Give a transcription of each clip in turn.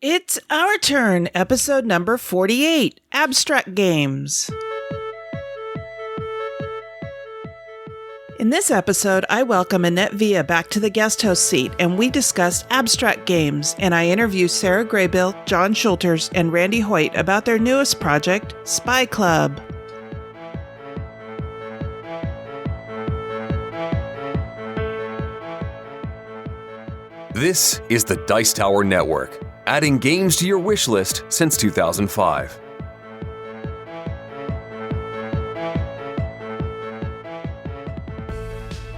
It's our turn, episode number 48, Abstract Games. In this episode, I welcome Annette Villa back to the guest host seat, and we discussed abstract games, and I interview Sarah Graybill, John Shulters, and Randy Hoyt about their newest project, Spy Club. This is the Dice Tower Network, adding games to your wish list since 2005.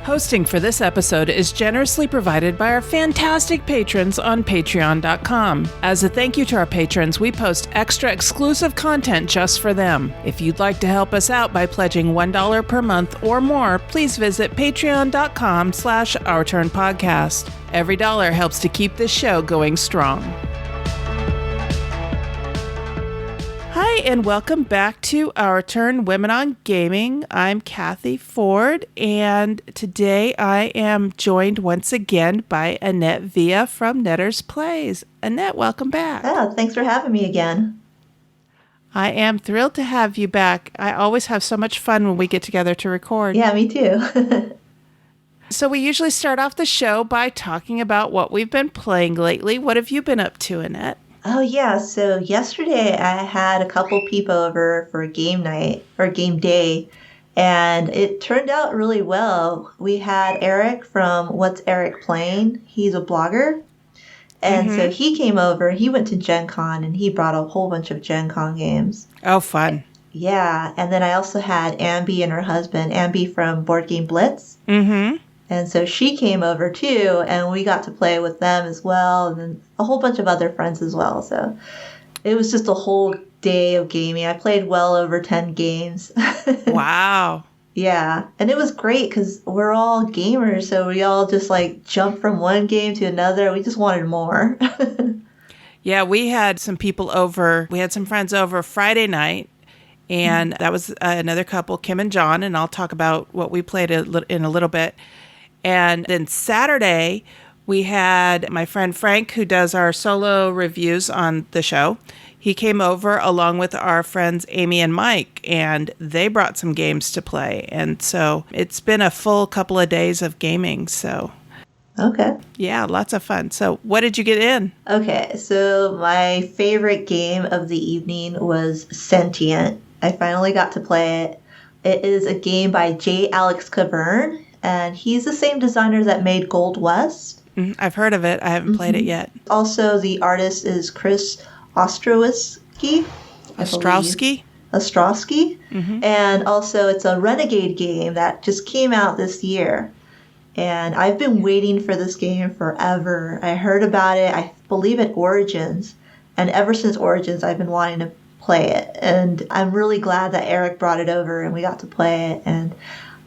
Hosting for this episode is generously provided by our fantastic patrons on patreon.com. As a thank you to our patrons, we post extra exclusive content just for them. If you'd like to help us out by pledging $1 per month or more, please visit patreon.com/OurTurnPodcast. Every dollar helps to keep this show going strong. Hi, and welcome back to Our Turn Women on Gaming. I'm Cathy Ford, and today I am joined once again by Annette Villa from Netters Plays. Annette, welcome back. Oh, thanks for having me again. I am thrilled to have you back. I always have so much fun when we get together to record. Yeah, me too. So we usually start off the show by talking about what we've been playing lately. What have you been up to, Annette? Oh, yeah. So yesterday I had a couple people over for a game night or game day, and it turned out really well. We had Eric from What's Eric Playing. He's a blogger. And so he came over. He went to Gen Con, and he brought a whole bunch of Gen Con games. Oh, fun. Yeah. And then I also had Ambi and her husband, Ambi from Board Game Blitz. Mm-hmm. And so she came over too, and we got to play with them as well, and then a whole bunch of other friends as well. So it was just a whole day of gaming. I played well over 10 games. Wow. Yeah. And it was great because we're all gamers, so we all just like jumped from one game to another. We just wanted more. Yeah, we had some people over. We had some friends over Friday night. And that was another couple, Kim and John, and I'll talk about what we played in a little bit. And then Saturday, we had my friend Frank, who does our solo reviews on the show. He came over along with our friends Amy and Mike, and they brought some games to play. And so it's been a full couple of days of gaming. So, Okay. Yeah, lots of fun. So what did you get in? Okay, so my favorite game of the evening was Sentient. I finally got to play it. It is a game by J. Alex Cavern, and he's the same designer that made Gold West. I've heard of it. I haven't played it yet. Also, the artist is Chris Ostrowski. Ostrowski? Ostrowski. And also, it's a Renegade game that just came out this year. And I've been waiting for this game forever. I heard about it, I believe, at Origins. And ever since Origins, I've been wanting to play it. And I'm really glad that Eric brought it over and we got to play it. And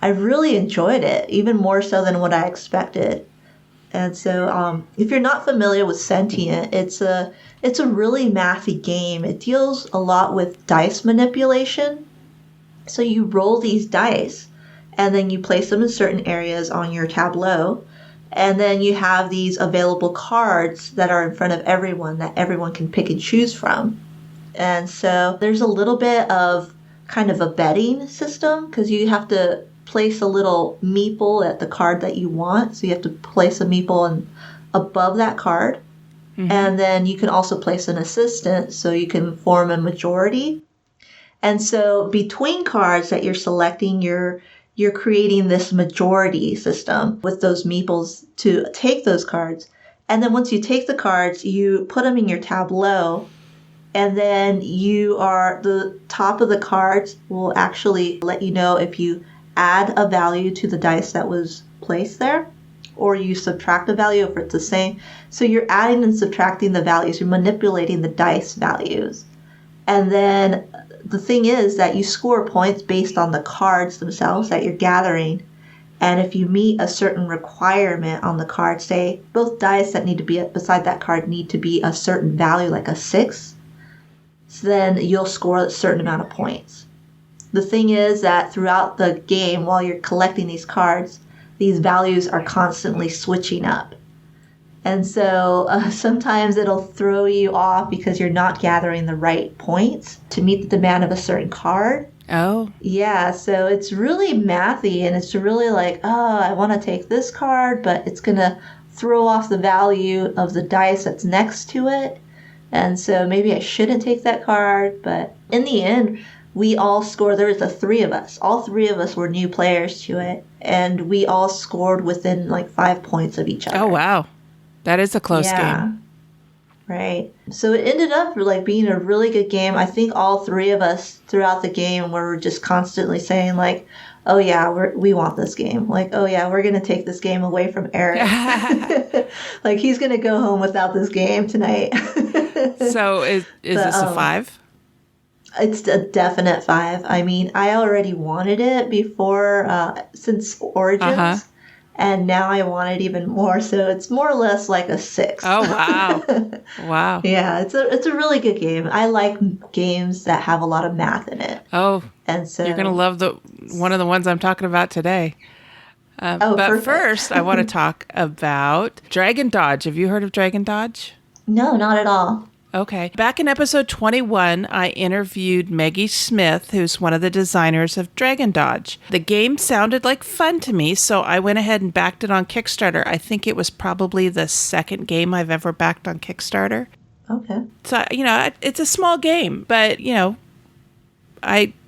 I really enjoyed it, even more so than what I expected. And so if you're not familiar with Sentient, it's a really mathy game. It deals a lot with dice manipulation. So you roll these dice, and then you place them in certain areas on your tableau. And then you have these available cards that are in front of everyone that everyone can pick and choose from. And so there's a little bit of kind of a betting system because you have to place a little meeple at the card that you want. So you have to place a meeple above that card. And then you can also place an assistant so you can form a majority. And so between cards that you're selecting, you're creating this majority system with those meeples to take those cards. And then once you take the cards, you put them in your tableau. And then the top of the cards will actually let you know if you add a value to the dice that was placed there, or you subtract a value if it's the same. So you're adding and subtracting the values. You're manipulating the dice values. And then the thing is that you score points based on the cards themselves that you're gathering. And if you meet a certain requirement on the card, say both dice that need to be beside that card need to be a certain value, like a 6, so then you'll score a certain amount of points. The thing is that throughout the game, while you're collecting these cards, these values are constantly switching up. And so sometimes it'll throw you off because you're not gathering the right points to meet the demand of a certain card. Oh. Yeah, so it's really mathy, and it's really like, oh, I want to take this card, but it's going to throw off the value of the dice that's next to it. And so maybe I shouldn't take that card. But in the end, we all scored. There was the three of us. All three of us were new players to it. And we all scored within like 5 points of each other. Oh, wow. That is a close game. Right. So it ended up like being a really good game. I think all three of us throughout the game were just constantly saying like, oh yeah, we want this game. Like, oh yeah, we're going to take this game away from Eric. Like he's going to go home without this game tonight. So is this a 5? It's a definite 5. I mean, I already wanted it before, since Origins. And now I want it even more, so it's more or less like a 6. Oh, wow. Wow. Yeah, it's a really good game. I like games that have a lot of math in it. Oh, and so you're going to love one of the ones I'm talking about today. But perfect. First, I want to talk about Dragon Dodge. Have you heard of Dragon Dodge? No, not at all. Okay. Back in episode 21, I interviewed Maggie Smith, who's one of the designers of Dragon Dodge. The game sounded like fun to me, so I went ahead and backed it on Kickstarter. I think it was probably the second game I've ever backed on Kickstarter. Okay. So, it's a small game, but,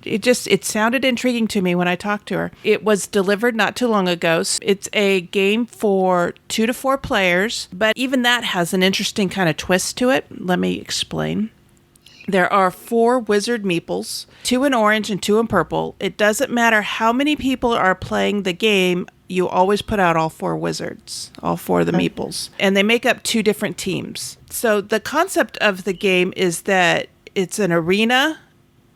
it sounded intriguing to me when I talked to her. It was delivered not too long ago. It's a game for 2 to 4 players, but even that has an interesting kind of twist to it. Let me explain. There are 4 wizard meeples, 2 in orange and 2 in purple. It doesn't matter how many people are playing the game, you always put out all 4 wizards, all 4 of the meeples. And they make up 2 different teams. So the concept of the game is that it's an arena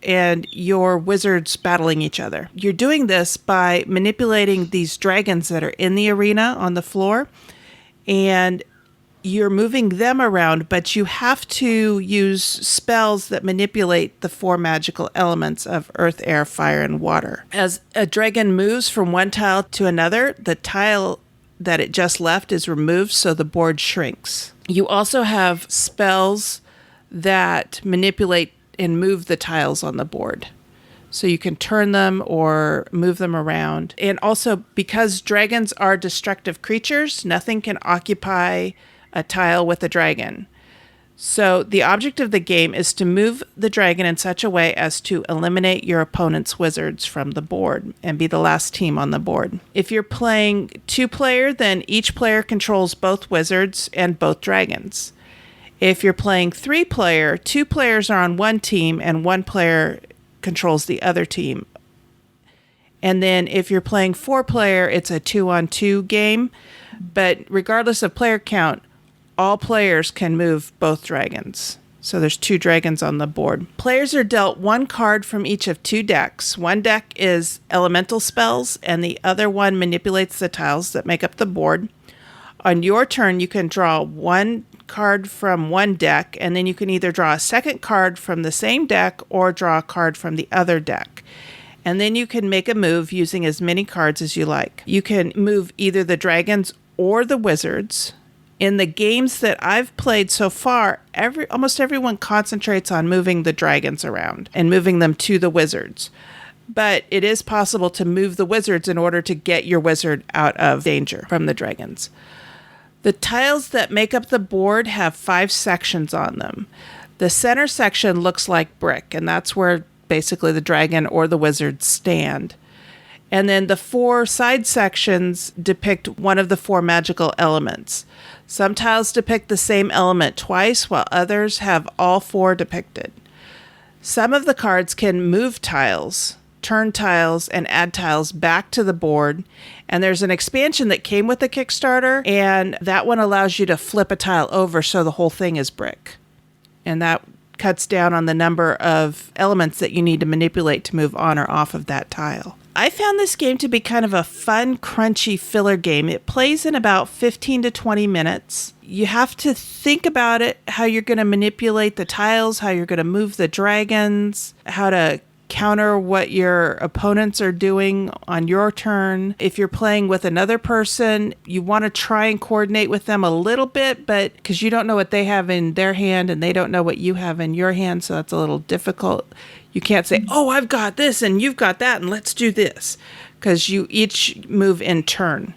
and your wizards battling each other. You're doing this by manipulating these dragons that are in the arena on the floor, and you're moving them around, but you have to use spells that manipulate the 4 magical elements of earth, air, fire, and water. As a dragon moves from one tile to another, the tile that it just left is removed, so the board shrinks. You also have spells that manipulate and move the tiles on the board. So you can turn them or move them around. And also, because dragons are destructive creatures, nothing can occupy a tile with a dragon. So the object of the game is to move the dragon in such a way as to eliminate your opponent's wizards from the board and be the last team on the board. If you're playing 2-player, then each player controls both wizards and both dragons. If you're playing 3-player, 2 players are on one team and 1 player controls the other team. And then if you're playing 4-player, it's a 2-on-2 game. But regardless of player count, all players can move both dragons. So there's 2 dragons on the board. Players are dealt 1 card from each of 2 decks. One deck is elemental spells, and the other one manipulates the tiles that make up the board. On your turn, you can draw 1 card from one deck, and then you can either draw a second card from the same deck or draw a card from the other deck. And then you can make a move using as many cards as you like. You can move either the dragons or the wizards. In the games that I've played so far, almost everyone concentrates on moving the dragons around and moving them to the wizards. But it is possible to move the wizards in order to get your wizard out of danger from the dragons. The tiles that make up the board have 5 sections on them. The center section looks like brick, and that's where basically the dragon or the wizard stand. And then the 4 side sections depict one of the 4 magical elements. Some tiles depict the same element twice, while others have all 4 depicted. Some of the cards can move tiles, turn tiles, and add tiles back to the board. And there's an expansion that came with the Kickstarter, and that one allows you to flip a tile over so the whole thing is brick. And that cuts down on the number of elements that you need to manipulate to move on or off of that tile. I found this game to be kind of a fun, crunchy filler game. It plays in about 15 to 20 minutes. You have to think about it, how you're going to manipulate the tiles, how you're going to move the dragons, how to counter what your opponents are doing on your turn. If you're playing with another person, you want to try and coordinate with them a little bit, but because you don't know what they have in their hand and they don't know what you have in your hand, so that's a little difficult. You can't say, oh, I've got this and you've got that and let's do this, because you each move in turn.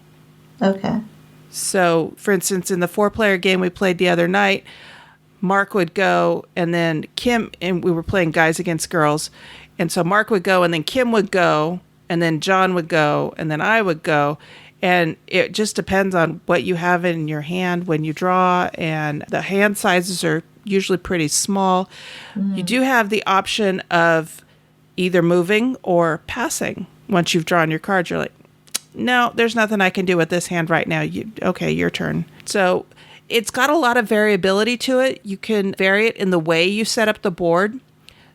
Okay. So, for instance, in the 4-player game we played the other night, Mark would go and then Kim, and we were playing guys against girls. And so Mark would go and then Kim would go and then John would go and then I would go. And it just depends on what you have in your hand when you draw. And the hand sizes are usually pretty small. You do have the option of either moving or passing. Once you've drawn your cards, you're like, no, there's nothing I can do with this hand right now. Okay, your turn. So it's got a lot of variability to it. You can vary it in the way you set up the board.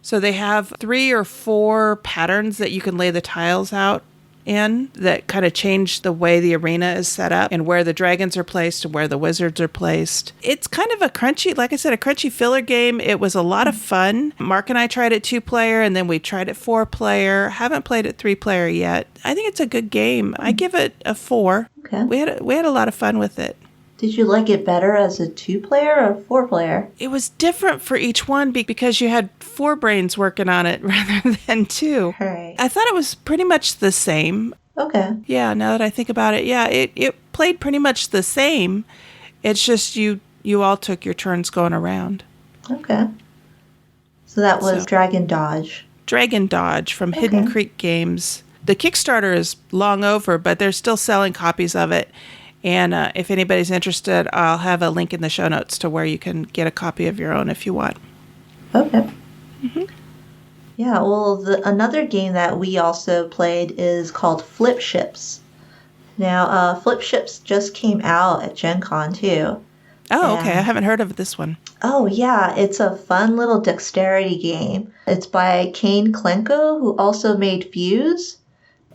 So they have 3 or 4 patterns that you can lay the tiles out in that kind of change the way the arena is set up and where the dragons are placed and where the wizards are placed. It's kind of a crunchy, like I said, a crunchy filler game. It was a lot of fun. Mark and I tried it 2-player and then we tried it 4-player. Haven't played it 3-player yet. I think it's a good game. I give it a 4. Okay. We had a lot of fun with it. Did you like it better as a 2-player or 4-player? It was different for each one because you had 4 brains working on it rather than 2. Right. I thought it was pretty much the same. Okay. Yeah, now that I think about it, yeah, it played pretty much the same. It's just you all took your turns going around. Okay. So that was Dragon Dodge. Dragon Dodge from Hidden Creek Games. The Kickstarter is long over, but they're still selling copies of it. And if anybody's interested, I'll have a link in the show notes to where you can get a copy of your own if you want. Okay. Mm-hmm. Yeah, well, another game that we also played is called Flip Ships. Now, Flip Ships just came out at Gen Con, too. Oh, okay. I haven't heard of this one. Oh, yeah. It's a fun little dexterity game. It's by Kane Klenko, who also made Fuse.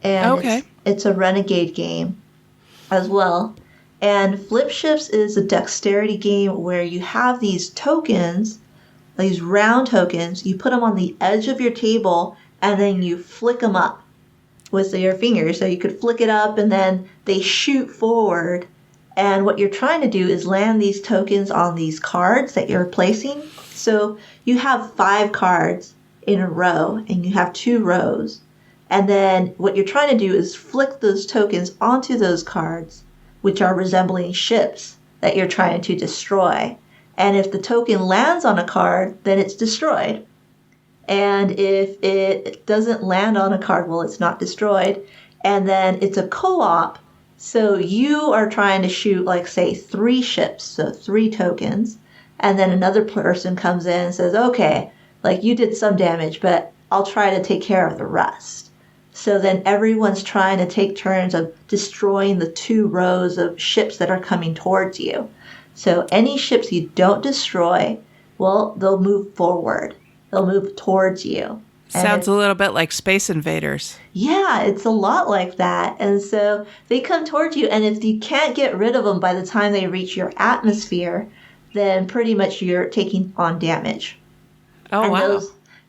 And it's a renegade game as well. And Flip Ships is a dexterity game where you have these tokens, these round tokens, you put them on the edge of your table and then you flick them up with your fingers. So you could flick it up and then they shoot forward. And what you're trying to do is land these tokens on these cards that you're placing. So you have 5 cards in a row and you have 2 rows. And then what you're trying to do is flick those tokens onto those cards, which are resembling ships that you're trying to destroy. And if the token lands on a card, then it's destroyed. And if it doesn't land on a card, well, it's not destroyed. And then it's a co-op. So you are trying to shoot, like, say, 3 ships, so 3 tokens. And then another person comes in and says, okay, like, you did some damage, but I'll try to take care of the rest. So then everyone's trying to take turns of destroying the 2 rows of ships that are coming towards you. So any ships you don't destroy, well, they'll move forward. They'll move towards you. Sounds a little bit like Space Invaders. Yeah, it's a lot like that. And so they come towards you, and if you can't get rid of them by the time they reach your atmosphere, then pretty much you're taking on damage. Oh, and wow.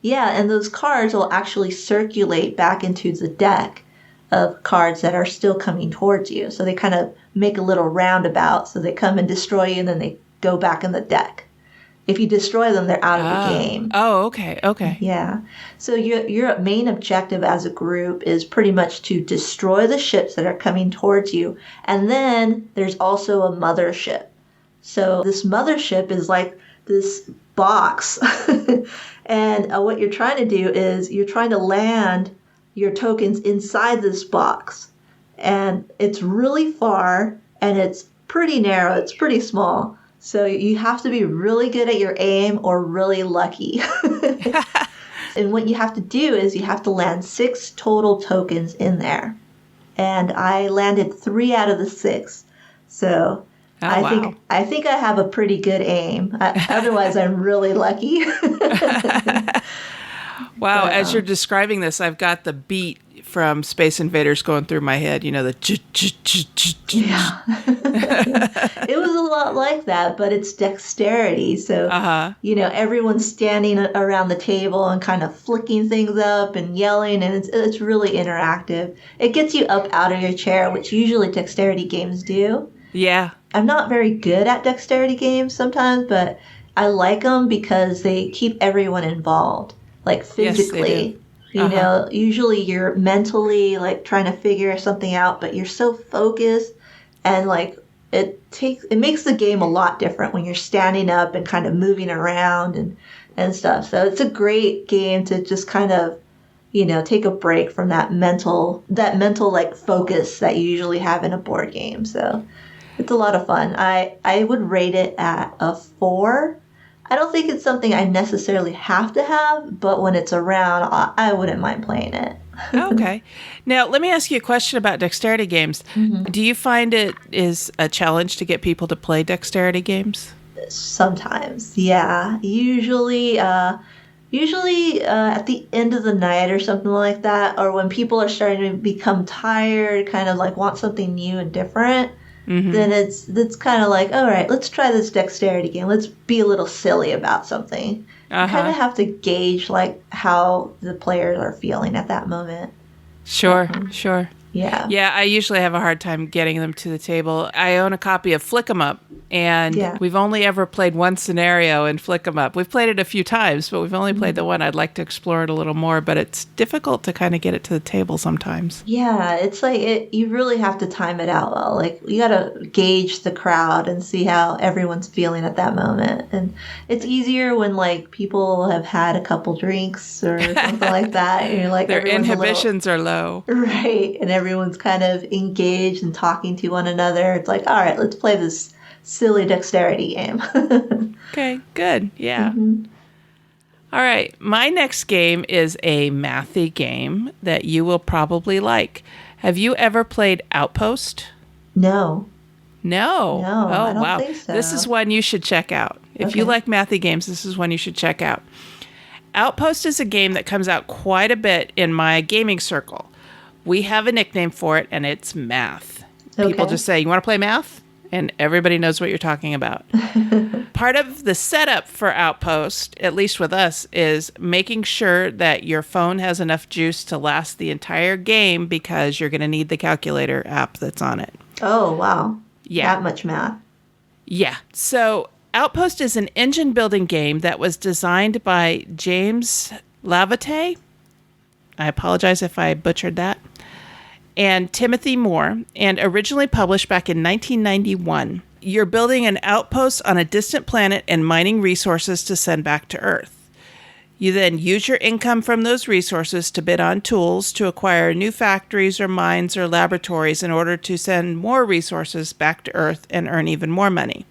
And those cards will actually circulate back into the deck of cards that are still coming towards you. So they kind of make a little roundabout. So they come and destroy you, and then they go back in the deck. If you destroy them, they're out of the game. Oh, okay. Yeah. So your main objective as a group is pretty much to destroy the ships that are coming towards you. And then there's also a mothership. So this mothership is like this box. And what you're trying to do is you're trying to land your tokens inside this box. And it's really far, and it's pretty narrow. It's pretty small. So you have to be really good at your aim or really lucky. And what you have to do is you have to land 6 total tokens in there. And I landed 3 out of the 6. So I think I have a pretty good aim. Otherwise, I'm really lucky. Wow, as you're describing this, I've got the beat from Space Invaders going through my head. You know, the Yeah. It was a lot like that, but it's dexterity. So, everyone's standing around the table and kind of flicking things up and yelling, and it's really interactive. It gets you up out of your chair, which usually dexterity games do. Yeah. I'm not very good at dexterity games sometimes, but I like them because they keep everyone involved, like physically. Yes, Usually you're mentally like trying to figure something out, but you're so focused, and like it makes the game a lot different when you're standing up and kind of moving around and stuff. So it's a great game to just kind of, take a break from that mental like focus that you usually have in a board game. So it's a lot of fun. I would rate it at a 4. I don't think it's something I necessarily have to have, but when it's around, I wouldn't mind playing it. Okay. Now, let me ask you a question about dexterity games. Mm-hmm. Do you find it is a challenge to get people to play dexterity games? Sometimes, yeah. Usually at the end of the night or something like that, or when people are starting to become tired, kind of like want something new and different. Mm-hmm. Then it's kind of like, all right, let's try this dexterity game. Let's be a little silly about something. You kind of have to gauge like how the players are feeling at that moment. Sure. Yeah. Yeah, I usually have a hard time getting them to the table. I own a copy of Flick 'em Up, and we've only ever played one scenario in Flick 'em Up. We've played it a few times, but we've only played the one. I'd like to explore it a little more, but it's difficult to kind of get it to the table sometimes. Yeah, it's like you really have to time it out well. Like, you got to gauge the crowd and see how everyone's feeling at that moment. And it's easier when, like, people have had a couple drinks or something like that. And you're like, their inhibitions are low. Right, and everyone's kind of engaged and talking to one another. It's like, all right, let's play this silly dexterity game. Okay, good. Yeah. Mm-hmm. All right. My next game is a mathy game that you will probably like. Have you ever played Outpost? No. Oh, I don't wow. think so. This is one you should check out. If you like mathy games, this is one you should check out. Outpost is a game that comes out quite a bit in my gaming circle. We have a nickname for it, and it's math. Okay. People just say, you want to play math? And everybody knows what you're talking about. Part of the setup for Outpost, at least with us, is making sure that your phone has enough juice to last the entire game, because you're going to need the calculator app that's on it. Oh, wow. Yeah. That much math. Yeah. So Outpost is an engine building game that was designed by James Lavate. I apologize if I butchered that. And Timothy Moore, and originally published back in 1991. You're building an outpost on a distant planet and mining resources to send back to Earth. You then use your income from those resources to bid on tools to acquire new factories or mines or laboratories in order to send more resources back to Earth and earn even more money.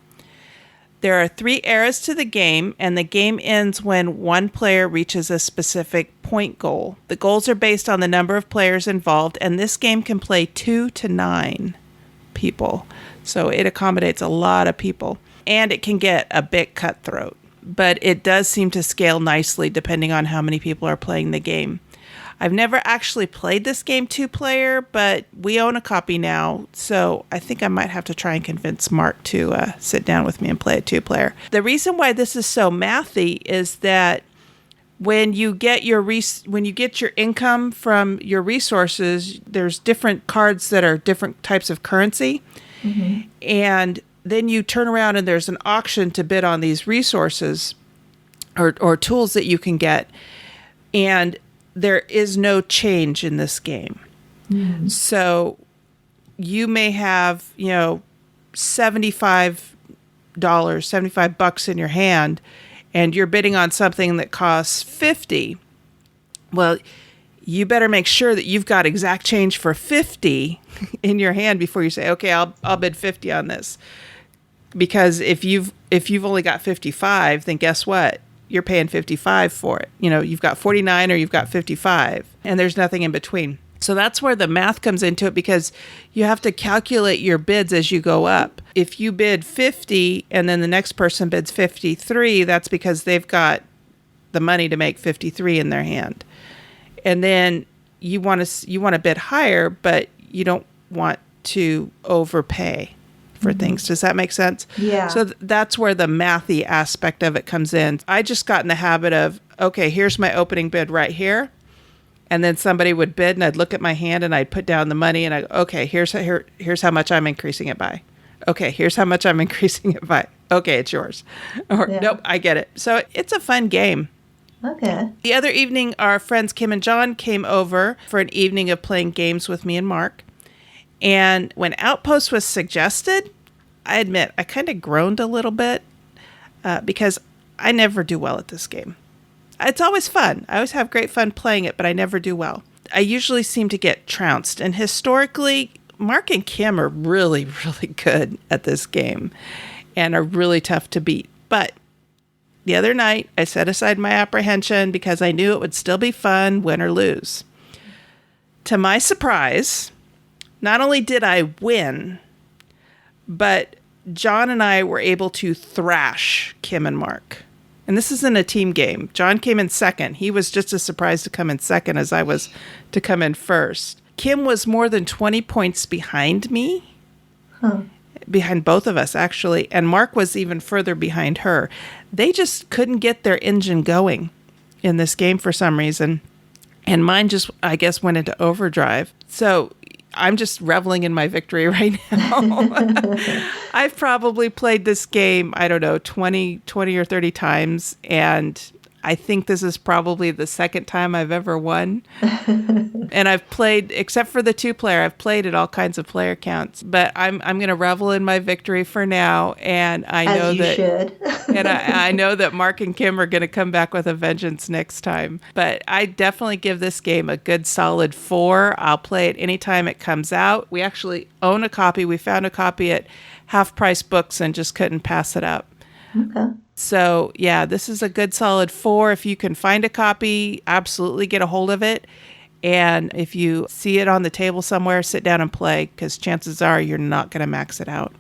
There are 3 eras to the game, and the game ends when one player reaches a specific point goal. The goals are based on the number of players involved, and this game can play 2 to 9 people. So it accommodates a lot of people, and it can get a bit cutthroat. But it does seem to scale nicely depending on how many people are playing the game. I've never actually played this game 2-player, but we own a copy now, so I think I might have to try and convince Mark to sit down with me and play a 2-player. The reason why this is so mathy is that when you get your income from your resources, there's different cards that are different types of currency, and then you turn around and there's an auction to bid on these resources or tools that you can get, and there is no change in this game. So you may have, $75 in your hand, and you're bidding on something that costs $50. Well, you better make sure that you've got exact change for $50 in your hand before you say, okay, I'll bid $50 on this. Because if you've only got $55, then guess what? You're paying $55 for it. You've got $49 or you've got $55, and there's nothing in between. So that's where the math comes into it, because you have to calculate your bids as you go up. If you bid $50 and then the next person bids $53, that's because they've got the money to make $53 in their hand. And then you want to bid higher, but you don't want to overpay for things. Does that make sense? Yeah. So that's where the mathy aspect of it comes in. I just got in the habit of, okay, here's my opening bid right here. And then somebody would bid and I'd look at my hand and I'd put down the money and okay, here's how much I'm increasing it by. Okay, here's how much I'm increasing it by. Okay, it's yours. Or nope, I get it. So it's a fun game. Okay. The other evening, our friends Kim and John came over for an evening of playing games with me and Mark. And when Outpost was suggested, I admit I kind of groaned a little bit because I never do well at this game. It's always fun. I always have great fun playing it, but I never do well. I usually seem to get trounced. And historically, Mark and Kim are really, really good at this game and are really tough to beat. But the other night, I set aside my apprehension because I knew it would still be fun, win or lose. To my surprise, not only did I win, but John and I were able to thrash Kim and Mark. And this isn't a team game. John came in second. He was just as surprised to come in second as I was to come in first. Kim was more than 20 points behind me. Behind both of us, actually. And Mark was even further behind her. They just couldn't get their engine going in this game for some reason. And mine just, I guess, went into overdrive. So I'm just reveling in my victory right now. I've probably played this game, I don't know, 20 or 30 times. And I think this is probably the second time I've ever won. And I've played, except for the 2-player, I've played at all kinds of player counts. But I'm going to revel in my victory for now. And I know that should. and I know that Mark and Kim are going to come back with a vengeance next time. But I definitely give this game a good solid 4. I'll play it anytime it comes out. We actually own a copy. We found a copy at Half Price Books and just couldn't pass it up. Okay. So, yeah, this is a good solid 4. If you can find a copy, absolutely get a hold of it. And if you see it on the table somewhere, sit down and play, because chances are you're not going to max it out.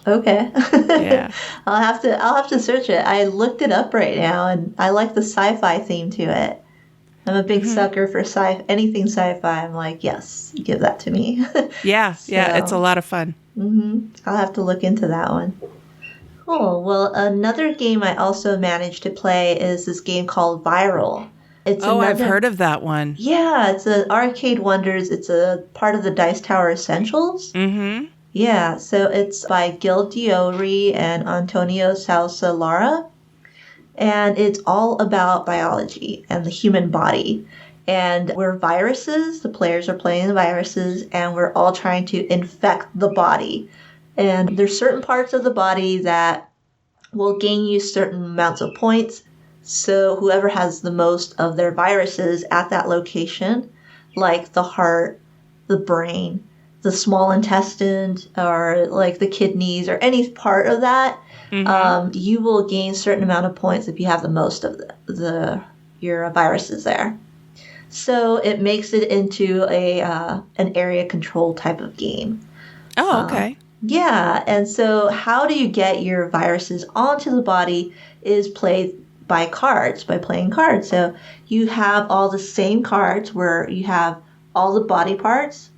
Okay. Yeah. I'll have to search it. I looked it up right now, and I like the sci-fi theme to it. I'm a big sucker for anything sci-fi. I'm like, yes, give that to me. Yeah, it's a lot of fun. I'll have to look into that one. Cool. Well, another game I also managed to play is this game called Viral. I've heard of that one. Yeah, it's an Arcade Wonders. It's a part of the Dice Tower Essentials. Mm-hmm. Yeah, so it's by Gil Diori and Antonio Salsa Lara. And it's all about biology and the human body. And we're viruses. The players are playing the viruses, and we're all trying to infect the body. And there's certain parts of the body that will gain you certain amounts of points. So whoever has the most of their viruses at that location, like the heart, the brain, the small intestine, or like the kidneys, or any part of that, you will gain a certain amount of points if you have the most of your viruses there. So it makes it into an area control type of game. Oh, okay. Yeah, and so how do you get your viruses onto the body is played by cards, by playing cards. So you have all the same cards where you have all the body parts,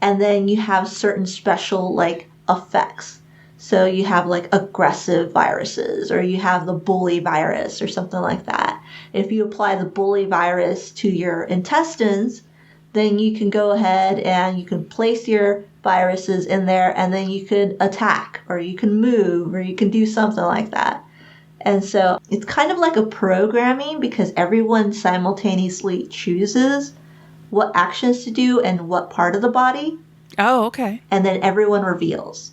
and then you have certain special like effects. So you have like aggressive viruses, or you have the bully virus or something like that. If you apply the bully virus to your intestines, then you can go ahead and you can place your viruses in there, and then you could attack, or you can move, or you can do something like that. And so it's kind of like a programming, because everyone simultaneously chooses what actions to do and what part of the body. Oh, okay. And then everyone reveals.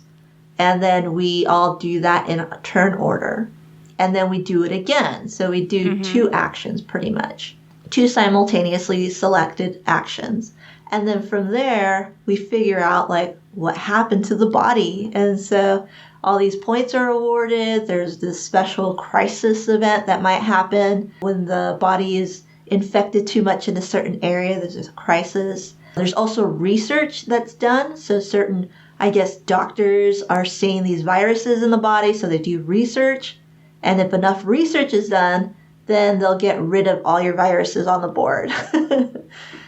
And then we all do that in a turn order. And then we do it again. So we do 2 actions pretty much. 2 simultaneously selected actions. And then from there, we figure out like what happened to the body. And so all these points are awarded. There's this special crisis event that might happen when the body is infected too much in a certain area. There's a crisis. There's also research that's done. So certain, I guess, doctors are seeing these viruses in the body, so they do research. And if enough research is done, then they'll get rid of all your viruses on the board.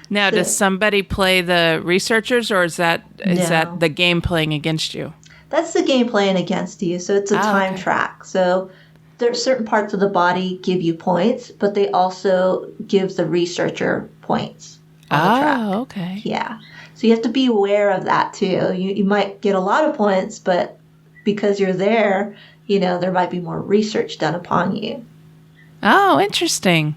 Now, does somebody play the researchers, or is that No. the game playing against you? That's the game playing against you. So it's a time okay. track. So there's certain parts of the body give you points, but they also give the researcher points on the track. Oh, okay. Yeah. So you have to be aware of that too. You might get a lot of points, but because you're there, there might be more research done upon you. Oh, interesting.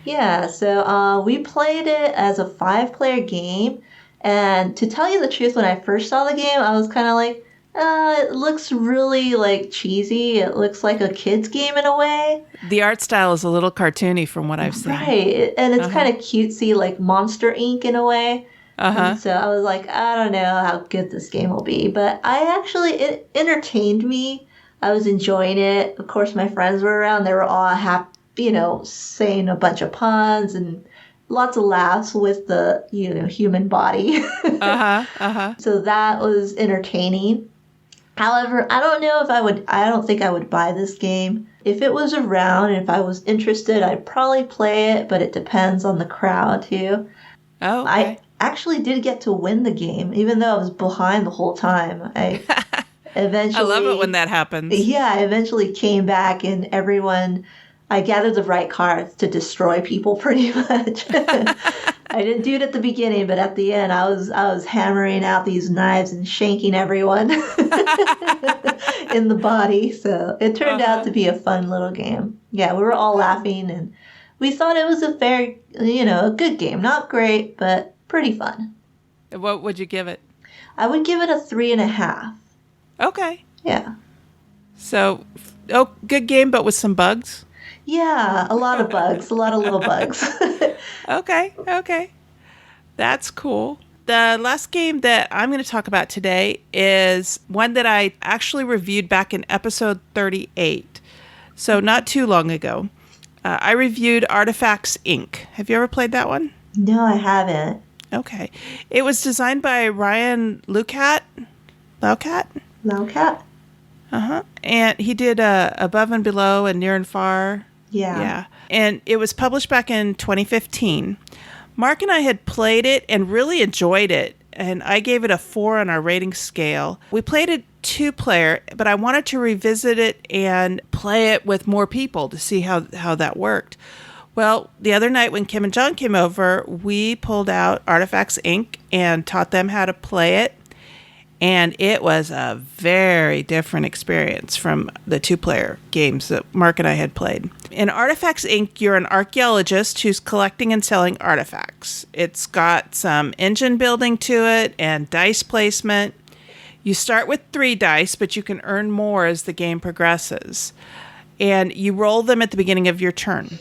Yeah, so we played it as a 5-player game. And to tell you the truth, when I first saw the game, I was kind of like, it looks really cheesy. It looks like a kid's game in a way. The art style is a little cartoony from what I've seen. Right. And it's kind of cutesy, like Monster Inc. in a way. And so I was like, I don't know how good this game will be. But it entertained me. I was enjoying it. Of course, my friends were around. They were all happy, saying a bunch of puns and lots of laughs with the, human body. So that was entertaining. However, I don't think I would buy this game. If it was around and if I was interested, I'd probably play it, but it depends on the crowd too. Oh, okay. I actually did get to win the game, even though I was behind the whole time. I eventually... I love it when that happens. Yeah, I eventually came back and I gathered the right cards to destroy people pretty much. I didn't do it at the beginning, but at the end, I was hammering out these knives and shanking everyone in the body. So it turned out to be a fun little game. Yeah, we were all laughing, and we thought it was a good game. Not great, but pretty fun. What would you give it? I would give it a 3.5. Okay. Yeah. So, good game, but with some bugs? Yeah, a lot of bugs, a lot of little bugs. Okay. That's cool. The last game that I'm going to talk about today is one that I actually reviewed back in episode 38. So not too long ago. I reviewed Artifacts, Inc. Have you ever played that one? No, I haven't. Okay. It was designed by Ryan Laukat. Laukat? And he did Above and Below and Near and Far. Yeah. And it was published back in 2015. Mark and I had played it and really enjoyed it. And I gave it a 4 on our rating scale. We played it 2-player, but I wanted to revisit it and play it with more people to see how that worked. Well, the other night when Kim and John came over, we pulled out Artifacts, Inc. and taught them how to play it. And it was a very different experience from the 2-player games that Mark and I had played. In Artifacts, Inc., you're an archaeologist who's collecting and selling artifacts. It's got some engine building to it and dice placement. You start with 3 dice, but you can earn more as the game progresses. And you roll them at the beginning of your turn.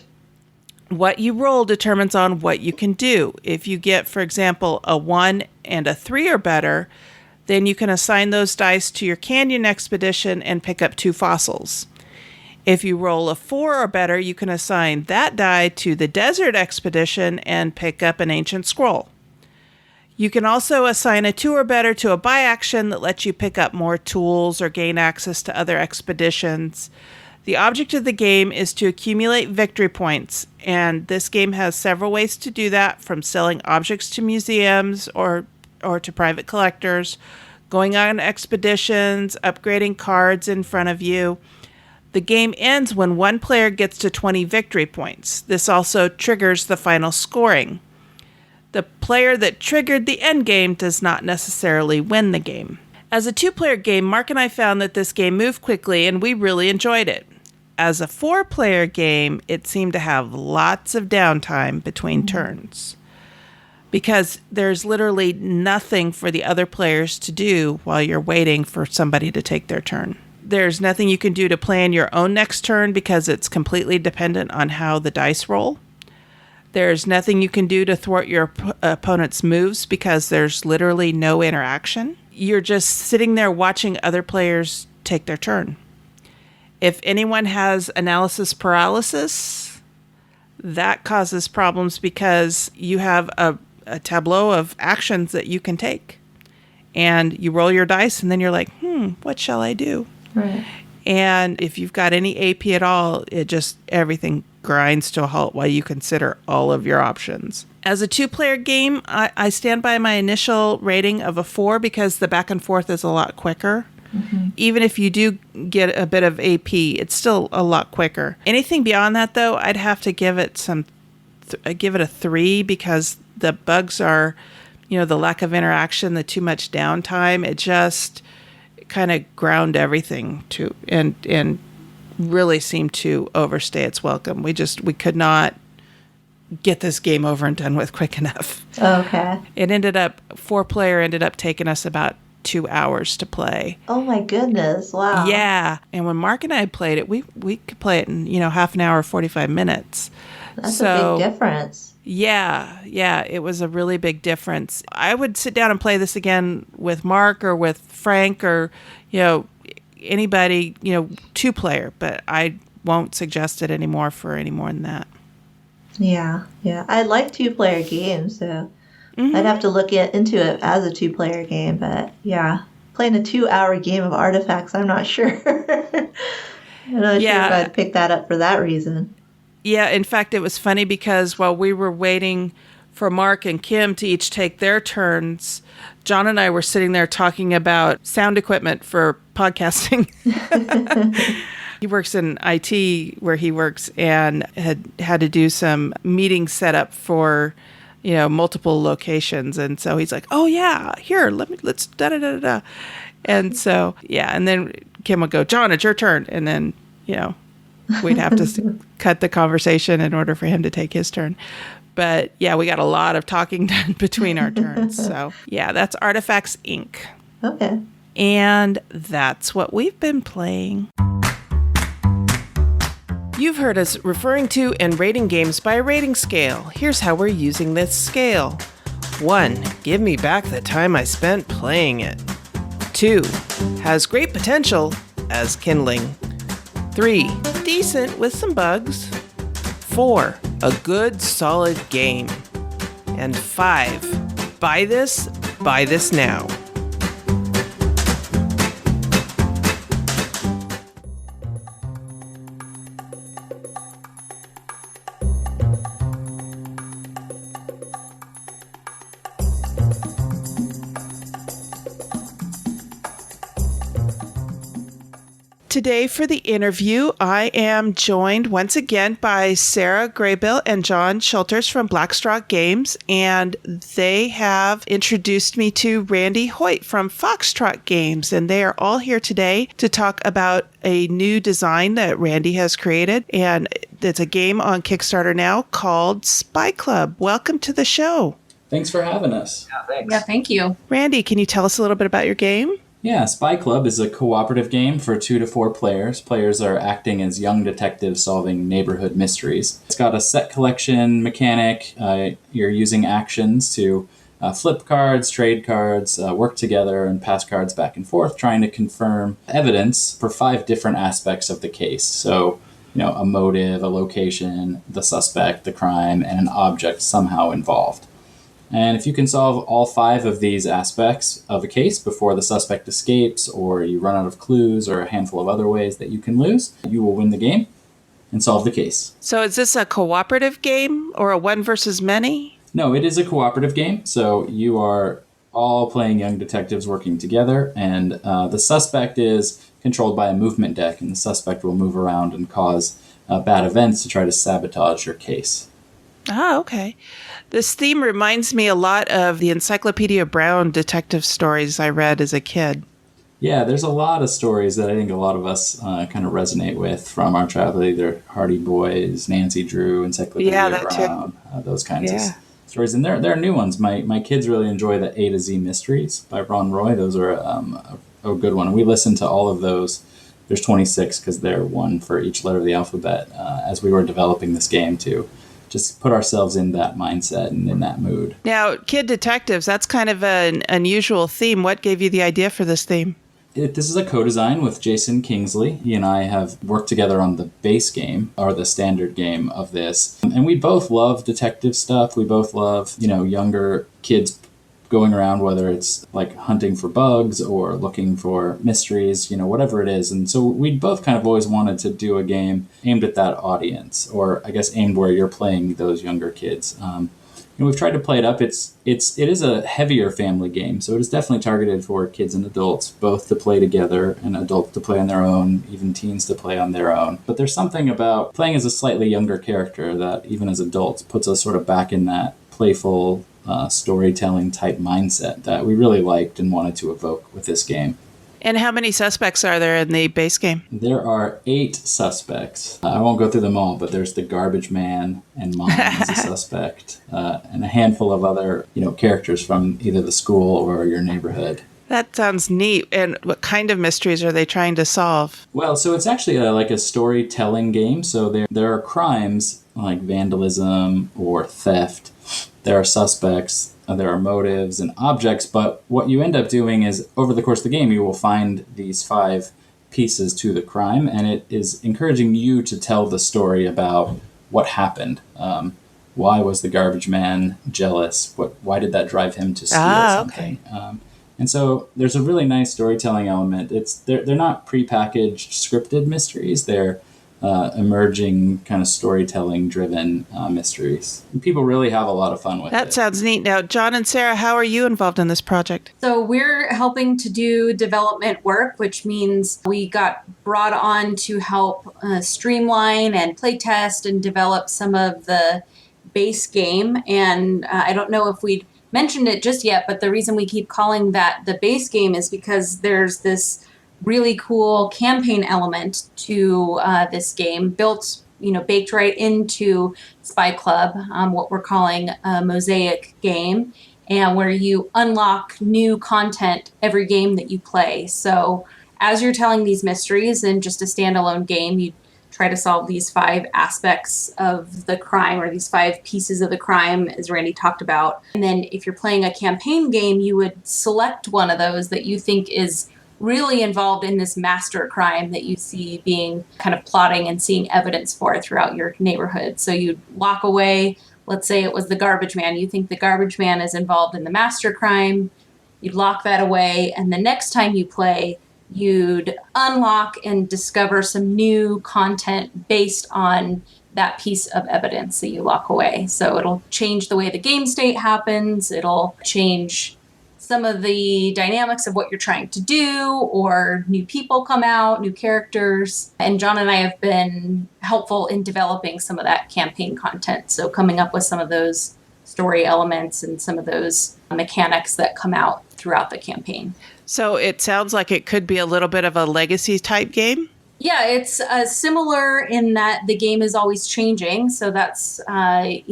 What you roll determines on what you can do. If you get, for example, a 1 and a 3 or better, then you can assign those dice to your canyon expedition and pick up 2 fossils. If you roll a 4 or better, you can assign that die to the desert expedition and pick up an ancient scroll. You can also assign a 2 or better to a buy action that lets you pick up more tools or gain access to other expeditions. The object of the game is to accumulate victory points, and this game has several ways to do that, from selling objects to museums or to private collectors, going on expeditions, upgrading cards in front of you. The game ends when one player gets to 20 victory points. This also triggers the final scoring. The player that triggered the end game does not necessarily win the game. As a 2-player game, Mark and I found that this game moved quickly and we really enjoyed it. As a 4-player game, it seemed to have lots of downtime between turns, because there's literally nothing for the other players to do while you're waiting for somebody to take their turn. There's nothing you can do to plan your own next turn because it's completely dependent on how the dice roll. There's nothing you can do to thwart your opponent's moves because there's literally no interaction. You're just sitting there watching other players take their turn. If anyone has analysis paralysis, that causes problems because you have a tableau of actions that you can take. And you roll your dice and then you're like, what shall I do? Right. And if you've got any AP at all, everything grinds to a halt while you consider all of your options. As a 2-player game, I stand by my initial rating of a 4 because the back and forth is a lot quicker. Mm-hmm. Even if you do get a bit of AP, it's still a lot quicker. Anything beyond that, though, I'd have to give it give it a 3 because the bugs are, the lack of interaction, the too much downtime. It just kind of ground everything to and really seemed to overstay its welcome. We could not get this game over and done with quick enough. Okay. 4-player ended up taking us about 2 hours to play. Oh my goodness. Wow. Yeah. And when Mark and I played it, we could play it in, half an hour, 45 minutes. That's a big difference. Yeah. It was a really big difference. I would sit down and play this again with Mark or with Frank or, anybody, 2-player, but I won't suggest it anymore for any more than that. Yeah. I like 2-player games, so I'd have to look into it as a 2-player game, but yeah. Playing a 2-hour game of Artifacts, I'm not sure. I'm not sure if I'd pick that up for that reason. Yeah, in fact, it was funny because while we were waiting for Mark and Kim to each take their turns, John and I were sitting there talking about sound equipment for podcasting. He works in IT where he works and had to do some meeting setup for, multiple locations. And so he's like, oh yeah, here, let's da-da-da-da-da. And so, yeah. And then Kim would go, John, it's your turn. And then, we'd have to cut the conversation in order for him to take his turn. But yeah, we got a lot of talking done between our turns. So yeah, that's Artifacts Inc. Okay. And that's what we've been playing. You've heard us referring to and rating games by a rating scale. Here's how we're using this scale. 1. Give me back the time I spent playing it. 2. Has great potential as kindling. 3. Decent with some bugs. 4. A good, solid game. And 5. Buy this now. Today for the interview, I am joined once again by Sarah Graybill and John Shulters from Blackstraw Games, and they have introduced me to Randy Hoyt from Foxtrot Games, and they are all here today to talk about a new design that Randy has created, and it's a game on Kickstarter now called Spy Club. Welcome to the show. Thanks for having us. Yeah, thanks. Yeah, thank you. Randy, can you tell us a little bit about your game? Yeah, Spy Club is a cooperative game for 2 to 4 players. Players are acting as young detectives solving neighborhood mysteries. It's got a set collection mechanic. You're using actions to flip cards, trade cards, work together, and pass cards back and forth, trying to confirm evidence for 5 different aspects of the case. So, a motive, a location, the suspect, the crime, and an object somehow involved. And if you can solve all 5 of these aspects of a case before the suspect escapes, or you run out of clues, or a handful of other ways that you can lose, you will win the game and solve the case. So is this a cooperative game or a one versus many? No, it is a cooperative game. So you are all playing young detectives working together, and the suspect is controlled by a movement deck, and the suspect will move around and cause bad events to try to sabotage your case. Ah, okay. This theme reminds me a lot of the Encyclopedia Brown detective stories I read as a kid. Yeah, there's a lot of stories that I think a lot of us kind of resonate with from our childhood, either Hardy Boys, Nancy Drew, Encyclopedia Brown, those kinds of stories. And there are new ones. My kids really enjoy the A to Z Mysteries by Ron Roy. Those are a good one. And we listened to all of those. There's 26 because they're one for each letter of the alphabet as we were developing this game to just put ourselves in that mindset and in that mood. Now, kid detectives, that's kind of an unusual theme. What gave you the idea for this theme? This is a co-design with Jason Kingsley. He and I have worked together on the base game, or the standard game of this. And we both love detective stuff. We both love, younger kids going around, whether it's like hunting for bugs or looking for mysteries, whatever it is. And so we both kind of always wanted to do a game aimed at that audience, or I guess aimed where you're playing those younger kids. We've tried to play it up. It is a heavier family game, so it is definitely targeted for kids and adults, both to play together and adults to play on their own, even teens to play on their own. But there's something about playing as a slightly younger character that, even as adults, puts us sort of back in that playful storytelling type mindset that we really liked and wanted to evoke with this game. And how many suspects are there in the base game? There are 8 suspects. I won't go through them all, but there's the garbage man and mom as a suspect, and a handful of other, characters from either the school or your neighborhood. That sounds neat. And what kind of mysteries are they trying to solve? Well, so it's actually like a storytelling game. So there are crimes like vandalism or theft. There are suspects, there are motives and objects, but what you end up doing is, over the course of the game, you will find these 5 pieces to the crime, and it is encouraging you to tell the story about what happened. Why was the garbage man jealous? Why did that drive him to steal something? Okay. And so there's a really nice storytelling element. They're not prepackaged scripted mysteries. They're emerging kind of storytelling-driven mysteries. And people really have a lot of fun with it. That sounds neat. Now, John and Sarah, how are you involved in this project? So we're helping to do development work, which means we got brought on to help streamline and play test and develop some of the base game. And I don't know if we'd mentioned it just yet, but the reason we keep calling that the base game is because there's this really cool campaign element to this game, built, baked right into Spy Club, what we're calling a mosaic game, and where you unlock new content every game that you play. So as you're telling these mysteries in just a standalone game, you try to solve these 5 aspects of the crime, or these 5 pieces of the crime, as Randy talked about. And then if you're playing a campaign game, you would select one of those that you think is really involved in this master crime that you see being kind of plotting and seeing evidence for throughout your neighborhood. So you'd walk away, let's say it was the garbage man. You think the garbage man is involved in the master crime. You'd lock that away. And the next time you play, you'd unlock and discover some new content based on that piece of evidence that you lock away. So it'll change the way the game state happens. It'll change some of the dynamics of what you're trying to do, or new people come out, new characters. And John and I have been helpful in developing some of that campaign content. So coming up with some of those story elements and some of those mechanics that come out throughout the campaign. So it sounds like it could be a little bit of a legacy type game. Yeah, it's similar in that the game is always changing. So that's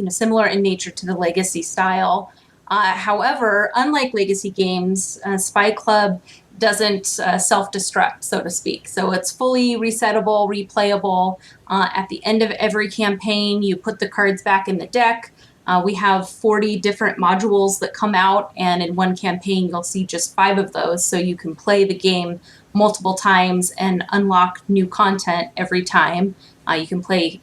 similar in nature to the legacy style. However, unlike legacy games, Spy Club doesn't self-destruct, so to speak. So it's fully resettable, replayable. At the end of every campaign, you put the cards back in the deck. We have 40 different modules that come out, and in one campaign, you'll see just 5 of those. So you can play the game multiple times and unlock new content every time. You can play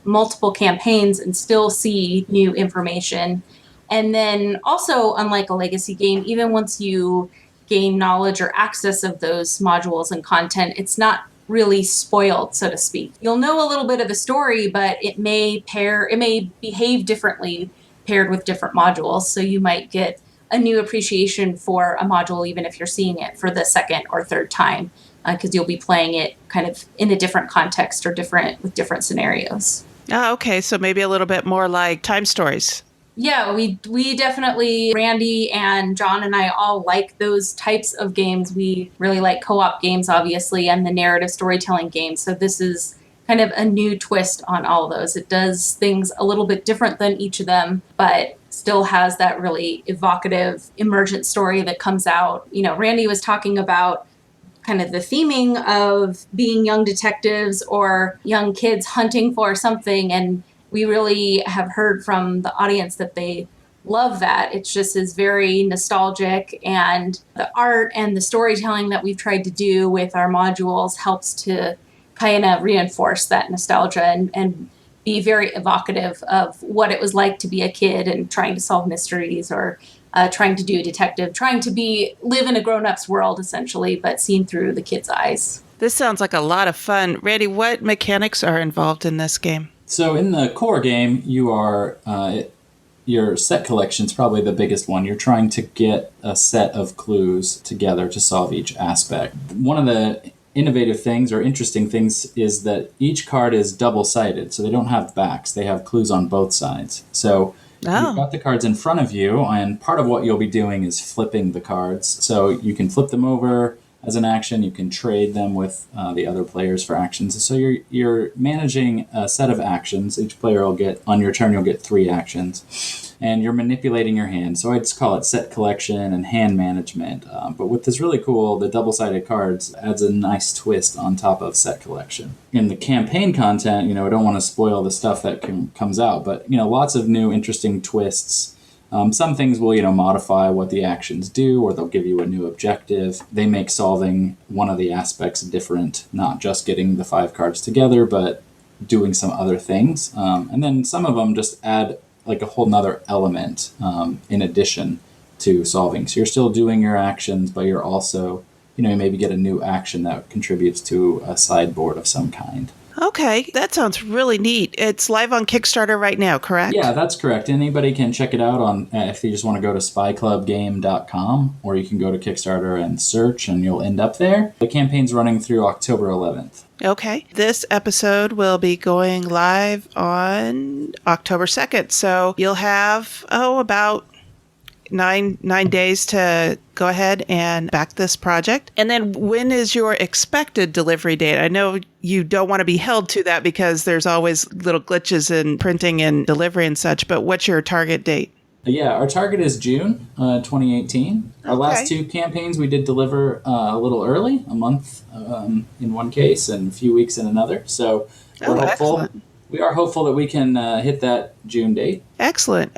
multiple campaigns and still see new information. And then also, unlike a legacy game, even once you gain knowledge or access of those modules and content, it's not really spoiled, so to speak. You'll know a little bit of the story, but it may behave differently paired with different modules. So you might get a new appreciation for a module, even if you're seeing it for the second or third time, because you'll be playing it kind of in a different context or with different scenarios. Oh, okay. So maybe a little bit more like time stories. Yeah, we definitely, Randy and John and I all like those types of games. We really like co-op games, obviously, and the narrative storytelling games. So this is kind of a new twist on all of those. It does things a little bit different than each of them, but still has that really evocative, emergent story that comes out. Randy was talking about kind of the theming of being young detectives or young kids hunting for something, and we really have heard from the audience that they love that. It just is very nostalgic, and the art and the storytelling that we've tried to do with our modules helps to kind of reinforce that nostalgia and be very evocative of what it was like to be a kid and trying to solve mysteries or trying to do a detective, trying to live in a grown-up's world, essentially, but seen through the kid's eyes. This sounds like a lot of fun. Randy, what mechanics are involved in this game? So in the core game, your set collection is probably the biggest one. You're trying to get a set of clues together to solve each aspect. One of the innovative things or interesting things is that each card is double-sided, so they don't have backs. They have clues on both sides. So you've got the cards in front of you, and part of what you'll be doing is flipping the cards. So you can flip them over as an action. You can trade them with the other players for actions. So you're managing a set of actions. Each player will get, on your turn, you'll get 3 actions. And you're manipulating your hand. So I'd just call it set collection and hand management. But with this really cool, the double-sided cards adds a nice twist on top of set collection. In the campaign content, I don't want to spoil the stuff that comes out, but, lots of new interesting twists. Some things will, modify what the actions do, or they'll give you a new objective. They make solving one of the aspects different, not just getting the 5 cards together, but doing some other things. And then some of them just add like a whole nother element in addition to solving. So you're still doing your actions, but you're also, you maybe get a new action that contributes to a sideboard of some kind. Okay, that sounds really neat. It's live on Kickstarter right now, correct? Yeah, that's correct. Anybody can check it out on if you just want to go to spyclubgame.com, or you can go to Kickstarter and search, and you'll end up there. The campaign's running through October 11th. Okay. This episode will be going live on October 2nd. So you'll have, about nine days to go ahead and back this project. And then when is your expected delivery date? I know you don't want to be held to that because there's always little glitches in printing and delivery and such, but what's your target date? Yeah, our target is June 2018. Our last 2 campaigns we did deliver a little early, a month in one case and a few weeks in another. So we're hopeful. Excellent. We are hopeful that we can hit that June date. Excellent.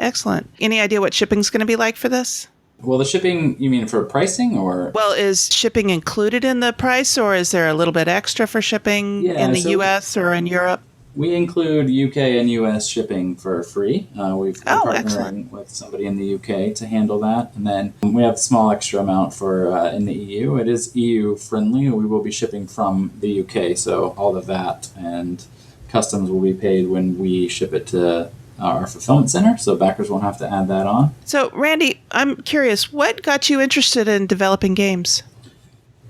Any idea what shipping's going to be like for this? Well, the shipping, you mean for pricing or? Well, is shipping included in the price, or is there a little bit extra for shipping in the U.S. or in Europe? We include UK and US shipping for free. We've been partnering excellent. with somebody in the UK to handle that. And then we have a small extra amount for in the EU. It is EU friendly. We will be shipping from the UK, so all the VAT and customs will be paid when we ship it to our fulfillment center, so backers won't have to add that on. So, Randy, I'm curious, what got you interested in developing games?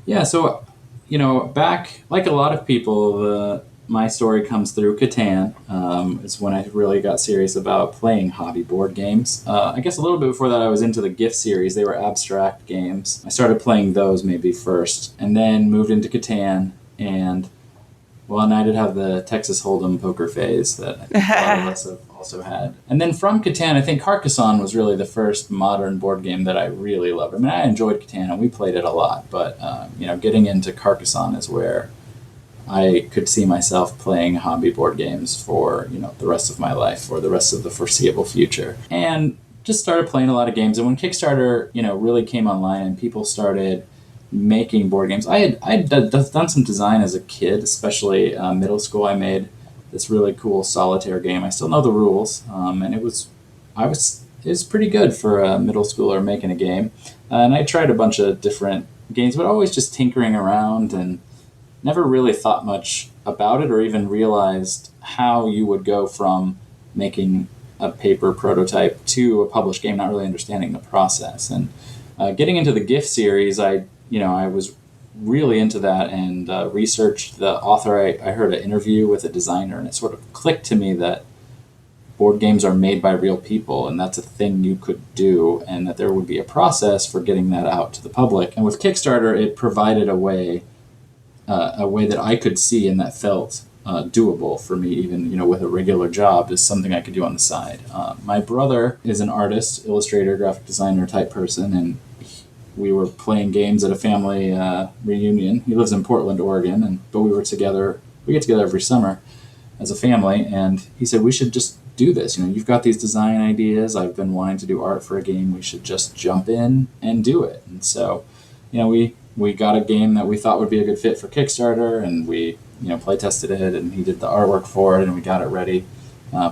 Yeah, so, back, like a lot of people, my story comes through Catan. It's when I really got serious about playing hobby board games. I guess a little bit before that I was into the gift series. They were abstract games. I started playing those maybe first, and then moved into Catan, and I did have the Texas Hold'em poker phase that I think a lot of us have also had. And then from Catan, I think Carcassonne was really the first modern board game that I really loved. I mean, I enjoyed Catan, and we played it a lot, but getting into Carcassonne is where I could see myself playing hobby board games for, the rest of my life, or the rest of the foreseeable future. And just started playing a lot of games. And when Kickstarter, really came online and people started making board games, I had done some design as a kid, especially middle school. I made this really cool solitaire game. I still know the rules, and it was pretty good for a middle schooler making a game. And I tried a bunch of different games, but always just tinkering around and never really thought much about it or even realized how you would go from making a paper prototype to a published game, not really understanding the process. And getting into the gift series, I was really into that and researched the author. I heard an interview with a designer, and it sort of clicked to me that board games are made by real people, and that's a thing you could do, and that there would be a process for getting that out to the public. And with Kickstarter, it provided a way that I could see and that felt doable for me, even with a regular job, is something I could do on the side. My brother is an artist, illustrator, graphic designer type person, and we were playing games at a family reunion. He lives in Portland, Oregon, but we get together every summer as a family, and he said, we should just do this. You've got these design ideas. I've been wanting to do art for a game. We should just jump in and do it. And so, we got a game that we thought would be a good fit for Kickstarter, and we, play tested it, and he did the artwork for it, and we got it ready.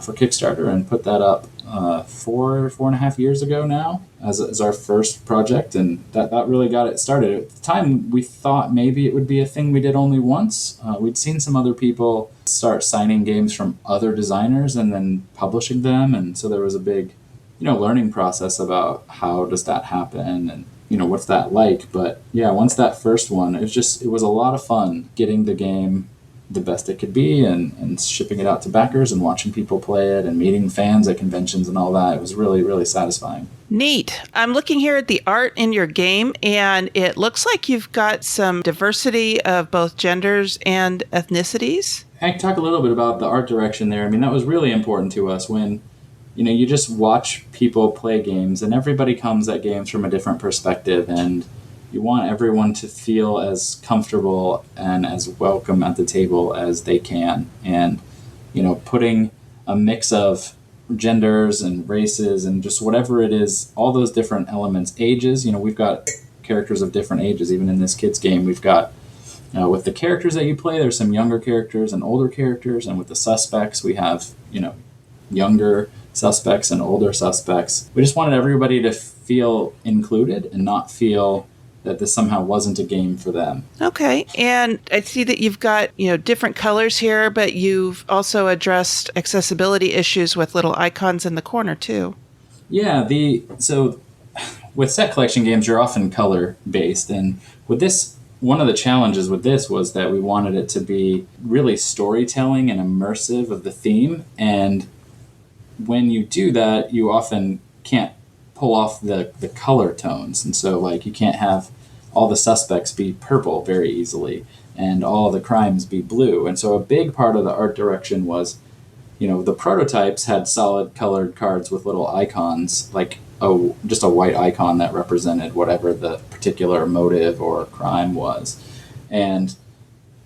for Kickstarter and put that up 4.5 years ago now as our first project, and that really got it started. At the time, we thought maybe it would be a thing we did only once. We'd seen some other people start signing games from other designers and then publishing them, and so there was a big, learning process about how does that happen and what's that like. But yeah, once that first one, it was a lot of fun getting the game the best it could be and shipping it out to backers and watching people play it and meeting fans at conventions and all that. It was really, really satisfying. Neat. I'm looking here at the art in your game, and it looks like you've got some diversity of both genders and ethnicities. I can talk a little bit about the art direction there. I mean, that was really important to us when, you just watch people play games and everybody comes at games from a different perspective, and you want everyone to feel as comfortable and as welcome at the table as they can. And, putting a mix of genders and races and just whatever it is, all those different elements, ages, we've got characters of different ages. Even in this kids game, we've got, with the characters that you play, there's some younger characters and older characters. And with the suspects, we have, younger suspects and older suspects. We just wanted everybody to feel included and not feel that this somehow wasn't a game for them. Okay. And I see that you've got, different colors here, but you've also addressed accessibility issues with little icons in the corner too. Yeah, so with set collection games, you're often color based. And with this, one of the challenges with this was that we wanted it to be really storytelling and immersive of the theme. And when you do that, you often can't pull off the color tones, and so you can't have all the suspects be purple very easily and all the crimes be blue. And so a big part of the art direction was, the prototypes had solid colored cards with little icons, like just a white icon that represented whatever the particular motive or crime was. And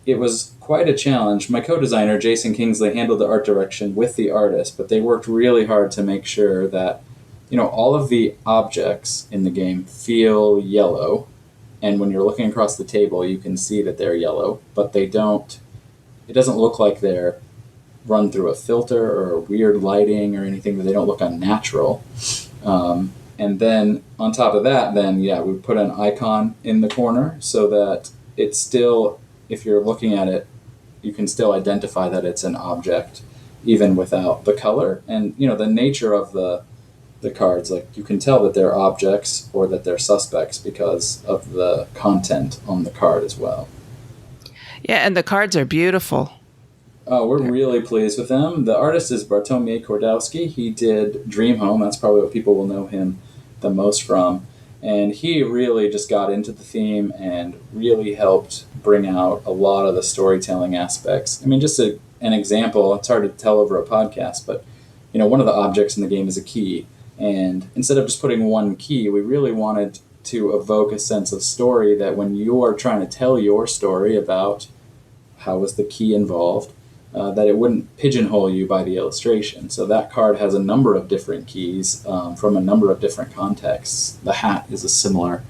it was quite a challenge. My co-designer, Jason Kingsley, handled the art direction with the artist, but they worked really hard to make sure that all of the objects in the game feel yellow, and when you're looking across the table, you can see that they're yellow, but it doesn't look like they're run through a filter or weird lighting or anything, that they don't look unnatural. And then on top of that, we put an icon in the corner so that it's still, if you're looking at it, you can still identify that it's an object even without the color. And, the nature of the cards, you can tell that they're objects or that they're suspects because of the content on the card as well. Yeah, and the cards are beautiful. Oh, we're really pleased with them. The artist is Bartłomiej Kordowski. He did Dream Home. That's probably what people will know him the most from. And he really just got into the theme and really helped bring out a lot of the storytelling aspects. I mean, just an example, it's hard to tell over a podcast, but one of the objects in the game is a key. And instead of just putting one key, we really wanted to evoke a sense of story, that when you are trying to tell your story about how was the key involved, that it wouldn't pigeonhole you by the illustration. So that card has a number of different keys from a number of different contexts. The hat is a similar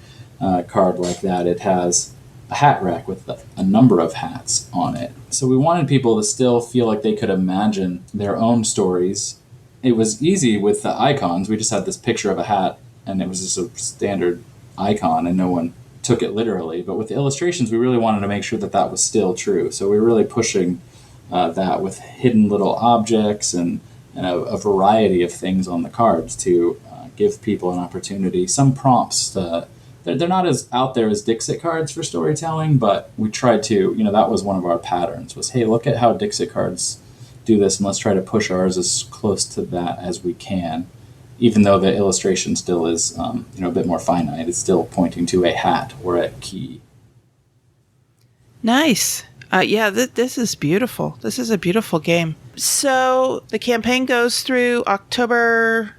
card like that. It has a hat rack with a number of hats on it. So we wanted people to still feel like they could imagine their own stories. It was easy with the icons. We just had this picture of a hat, and it was just a standard icon, and no one took it literally. But with the illustrations, we really wanted to make sure that that was still true. So we were really pushing that with hidden little objects and a variety of things on the cards to give people an opportunity. Some prompts, they're not as out there as Dixit cards for storytelling, but we tried to, that was one of our patterns, was, hey, look at how Dixit cards do this, and let's try to push ours as close to that as we can, even though the illustration still is a bit more finite. It's still pointing to a hat or a key. Nice. This is beautiful. This is a beautiful game. So the campaign goes through October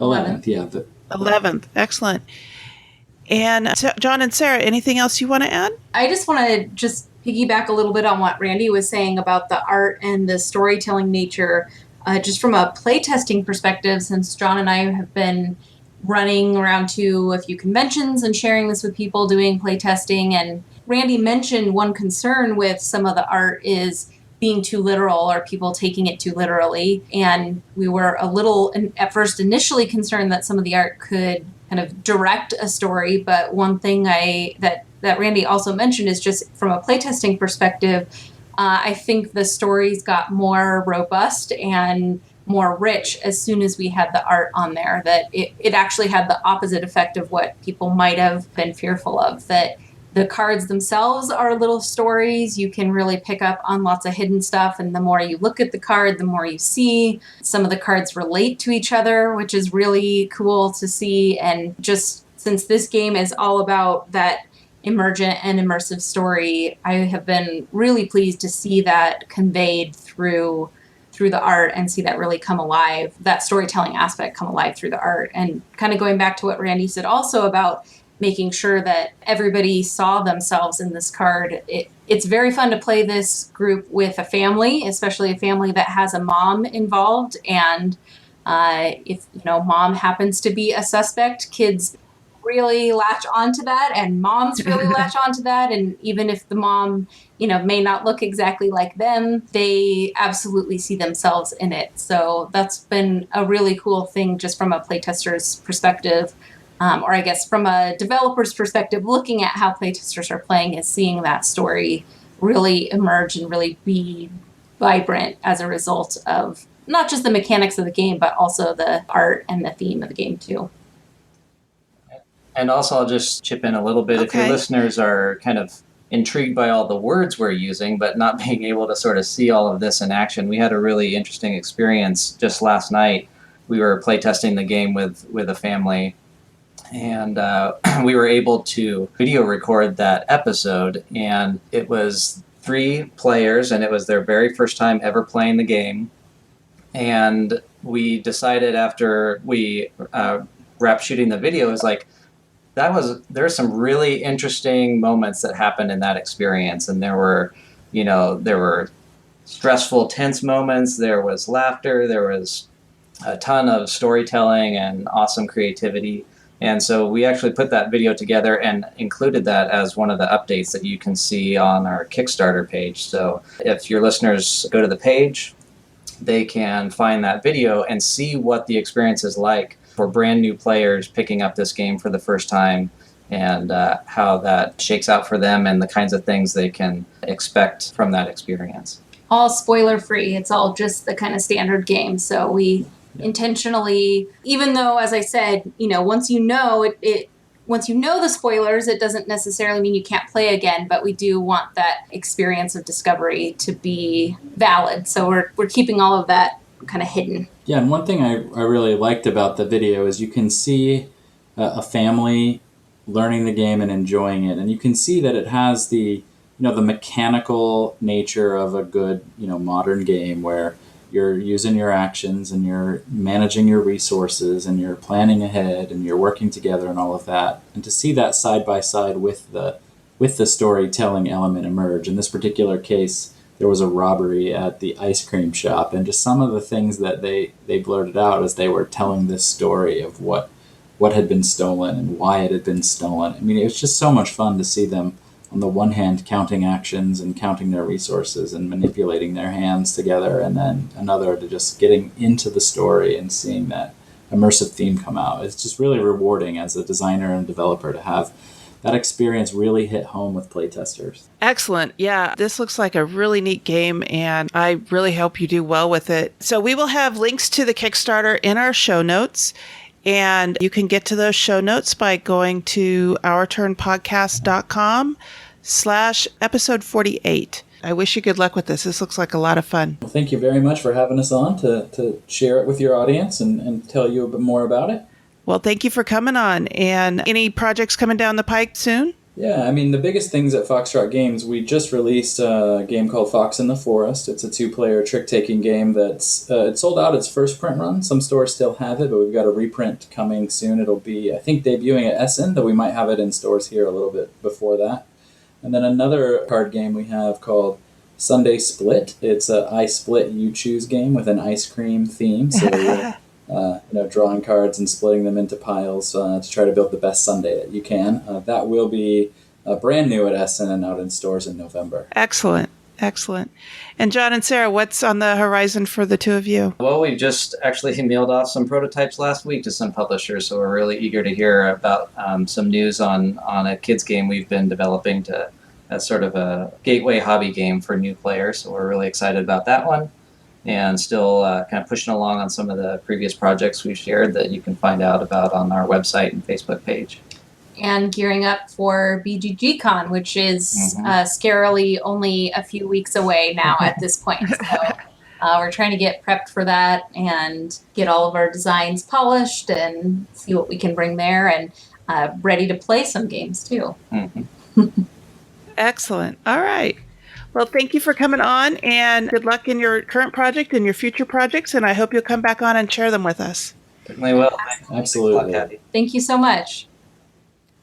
11th. Yeah. 11th. Excellent. And so, John and Sarah, anything else you want to add? I just want to piggyback a little bit on what Randy was saying about the art and the storytelling nature, just from a playtesting perspective, since John and I have been running around to a few conventions and sharing this with people, doing playtesting. And Randy mentioned one concern with some of the art is being too literal or people taking it too literally. And we were a little, at first, initially concerned that some of the art could kind of direct a story. But one thing that Randy also mentioned is just from a playtesting perspective, I think the stories got more robust and more rich as soon as we had the art on there, that it actually had the opposite effect of what people might have been fearful of, that the cards themselves are little stories. You can really pick up on lots of hidden stuff, and the more you look at the card, the more you see. Some of the cards relate to each other, which is really cool to see. And just since this game is all about that emergent and immersive story, I have been really pleased to see that conveyed through the art and see that really come alive, that storytelling aspect come alive through the art. And kind of going back to what Randy said also about making sure that everybody saw themselves in this card. It's very fun to play this group with a family, especially a family that has a mom involved. And if mom happens to be a suspect, kids really latch onto that, and moms really latch onto that. And even if the mom, may not look exactly like them, they absolutely see themselves in it. So that's been a really cool thing just from a playtester's perspective. Or I guess from a developer's perspective, looking at how playtesters are playing is seeing that story really emerge and really be vibrant as a result of not just the mechanics of the game, but also the art and the theme of the game too. And also, I'll just chip in a little bit. Okay. If your listeners are kind of intrigued by all the words we're using, but not being able to sort of see all of this in action, we had a really interesting experience just last night. We were playtesting the game with a family, and we were able to video record that episode, and it was 3 players, and it was their very first time ever playing the game. And we decided after we wrapped shooting the video, it was like, there were some really interesting moments that happened in that experience. And there were stressful, tense moments. There was laughter. There was a ton of storytelling and awesome creativity. And so we actually put that video together and included that as one of the updates that you can see on our Kickstarter page. So if your listeners go to the page, they can find that video and see what the experience is like for brand new players picking up this game for the first time, and how that shakes out for them and the kinds of things they can expect from that experience. All spoiler free. It's all just the kind of standard game. So we intentionally, even though, as I said, once you know the spoilers, it doesn't necessarily mean you can't play again, but we do want that experience of discovery to be valid. So we're keeping all of that kind of hidden. Yeah, and one thing I really liked about the video is you can see a family learning the game and enjoying it, and you can see that it has the mechanical nature of a good modern game where you're using your actions and you're managing your resources and you're planning ahead and you're working together and all of that. And to see that side by side with the storytelling element emerge. In this particular case, there was a robbery at the ice cream shop, and just some of the things that they blurted out as they were telling this story of what had been stolen and why it had been stolen. I mean, it was just so much fun to see them, on the one hand, counting actions and counting their resources and manipulating their hands together, and then another to just getting into the story and seeing that immersive theme come out. It's just really rewarding as a designer and developer to have that experience really hit home with playtesters. Excellent. Yeah, this looks like a really neat game, and I really hope you do well with it. So we will have links to the Kickstarter in our show notes, and you can get to those show notes by going to ourturnpodcast.com/episode 48. I wish you good luck with this. This looks like a lot of fun. Well, thank you very much for having us on to share it with your audience and tell you a bit more about it. Well, thank you for coming on. And any projects coming down the pike soon? Yeah, I mean, the biggest things at Foxtrot Games, we just released a game called Fox in the Forest. It's a 2-player trick-taking game that's it sold out its first print run. Some stores still have it, but we've got a reprint coming soon. It'll be, I think, debuting at Essen, though we might have it in stores here a little bit before that. And then another card game we have called Sunday Split. It's a I Split, You Choose game with an ice cream theme. So you're drawing cards and splitting them into piles to try to build the best sundae that you can. That will be brand new at Essen and out in stores in November. Excellent. Excellent. And John and Sarah, what's on the horizon for the two of you? Well, we just actually mailed off some prototypes last week to some publishers, so we're really eager to hear about some news on a kids game we've been developing as sort of a gateway hobby game for new players. So we're really excited about that one, and still kind of pushing along on some of the previous projects we've shared that you can find out about on our website and Facebook page. And gearing up for BGG-Con, which is scarily only a few weeks away now at this point. So we're trying to get prepped for that and get all of our designs polished and see what we can bring there, and ready to play some games too. Excellent. All right. Well, thank you for coming on, and good luck in your current project and your future projects, and I hope you'll come back on and share them with us. Certainly will. Absolutely. Cathy. Thank you so much.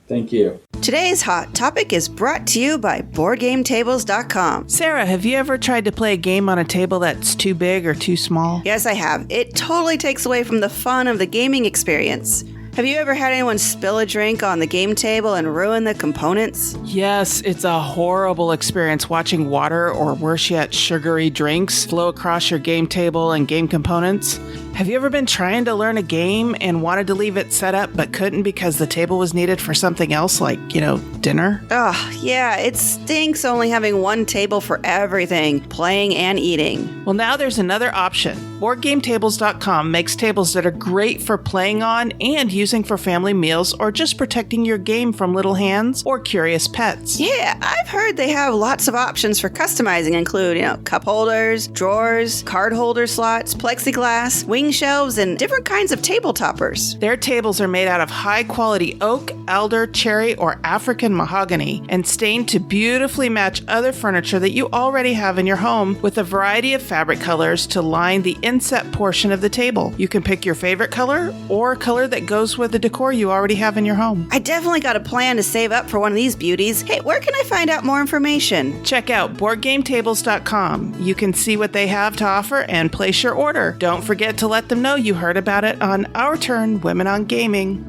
Thank you. Today's hot topic is brought to you by BoardGameTables.com. Sarah, have you ever tried to play a game on a table that's too big or too small? Yes, I have. It totally takes away from the fun of the gaming experience. Have you ever had anyone spill a drink on the game table and ruin the components? Yes, it's a horrible experience watching water, or worse yet, sugary drinks flow across your game table and game components. Have you ever been trying to learn a game and wanted to leave it set up but couldn't because the table was needed for something else, like, dinner? Oh, yeah, it stinks only having one table for everything, playing and eating. Well, now there's another option. BoardGameTables.com makes tables that are great for playing on and using for family meals, or just protecting your game from little hands or curious pets. Yeah, I've heard they have lots of options for customizing, include, cup holders, drawers, card holder slots, plexiglass, wing shelves, and different kinds of table toppers. Their tables are made out of high-quality oak, elder, cherry, or African mahogany, and stained to beautifully match other furniture that you already have in your home, with a variety of fabric colors to line the inset portion of the table. You can pick your favorite color or a color that goes with the decor you already have in your home. I definitely got a plan to save up for one of these beauties. Hey, where can I find out more information? Check out BoardGameTables.com. You can see what they have to offer and place your order. Don't forget to let them know you heard about it on Our Turn Women on Gaming.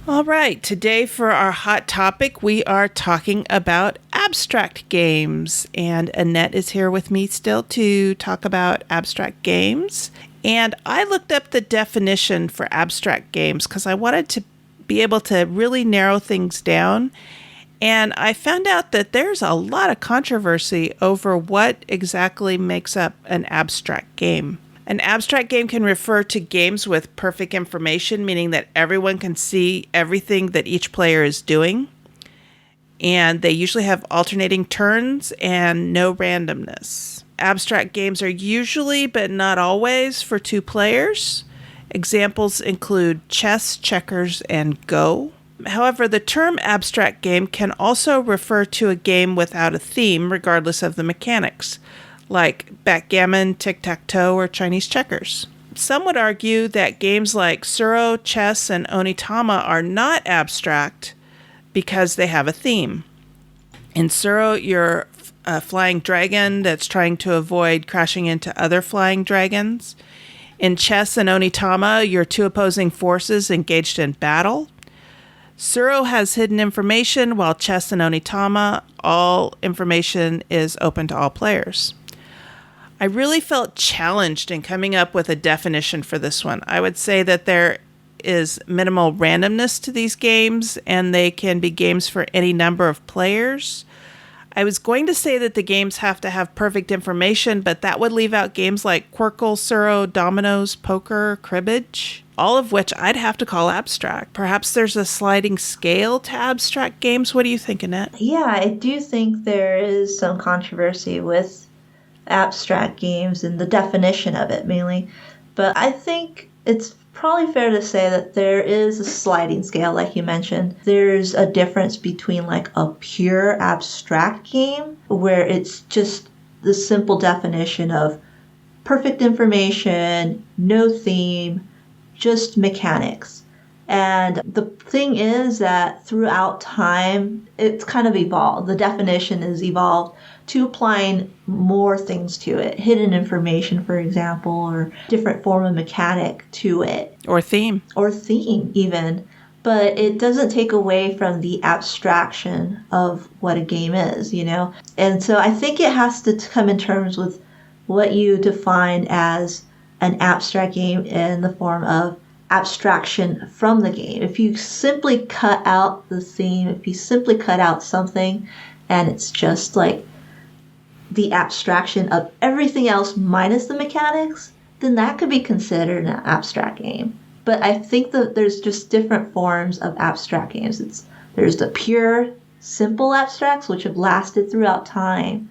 All right, today for our hot topic, we are talking about abstract games. And Annette is here with me still to talk about abstract games. And I looked up the definition for abstract games because I wanted to be able to really narrow things down. And I found out that there's a lot of controversy over what exactly makes up an abstract game. An abstract game can refer to games with perfect information, meaning that everyone can see everything that each player is doing. And they usually have alternating turns and no randomness. Abstract games are usually, but not always, for two players. Examples include chess, checkers, and Go. However, the term abstract game can also refer to a game without a theme, regardless of the mechanics, like backgammon, tic-tac-toe, or Chinese checkers. Some would argue that games like Suro, chess, and Onitama are not abstract because they have a theme. In Suro, you're a flying dragon that's trying to avoid crashing into other flying dragons. In chess and Onitama, you're two opposing forces engaged in battle. Suro has hidden information, while chess and Onitama, all information is open to all players. I really felt challenged in coming up with a definition for this one. I would say that there is minimal randomness to these games, and they can be games for any number of players. I was going to say that the games have to have perfect information, but that would leave out games like Quirkle, Suro, Dominoes, Poker, Cribbage, all of which I'd have to call abstract. Perhaps there's a sliding scale to abstract games. What do you think, Annette? Yeah, I do think there is some controversy with abstract games and the definition of it mainly. But I think it's probably fair to say that there is a sliding scale, like you mentioned. There's a difference between like a pure abstract game, where it's just the simple definition of perfect information, no theme, just mechanics. And the thing is that throughout time, it's kind of evolved. The definition has evolved to applying more things to it, hidden information, for example, or different form of mechanic to it. Or theme. Or theme, even. But it doesn't take away from the abstraction of what a game is, you know? And so I think it has to come in terms with what you define as an abstract game in the form of abstraction from the game. If you simply cut out the theme, if you simply cut out something and it's just like the abstraction of everything else minus the mechanics, then that could be considered an abstract game. But I think that there's just different forms of abstract games. There's the pure, simple abstracts, which have lasted throughout time.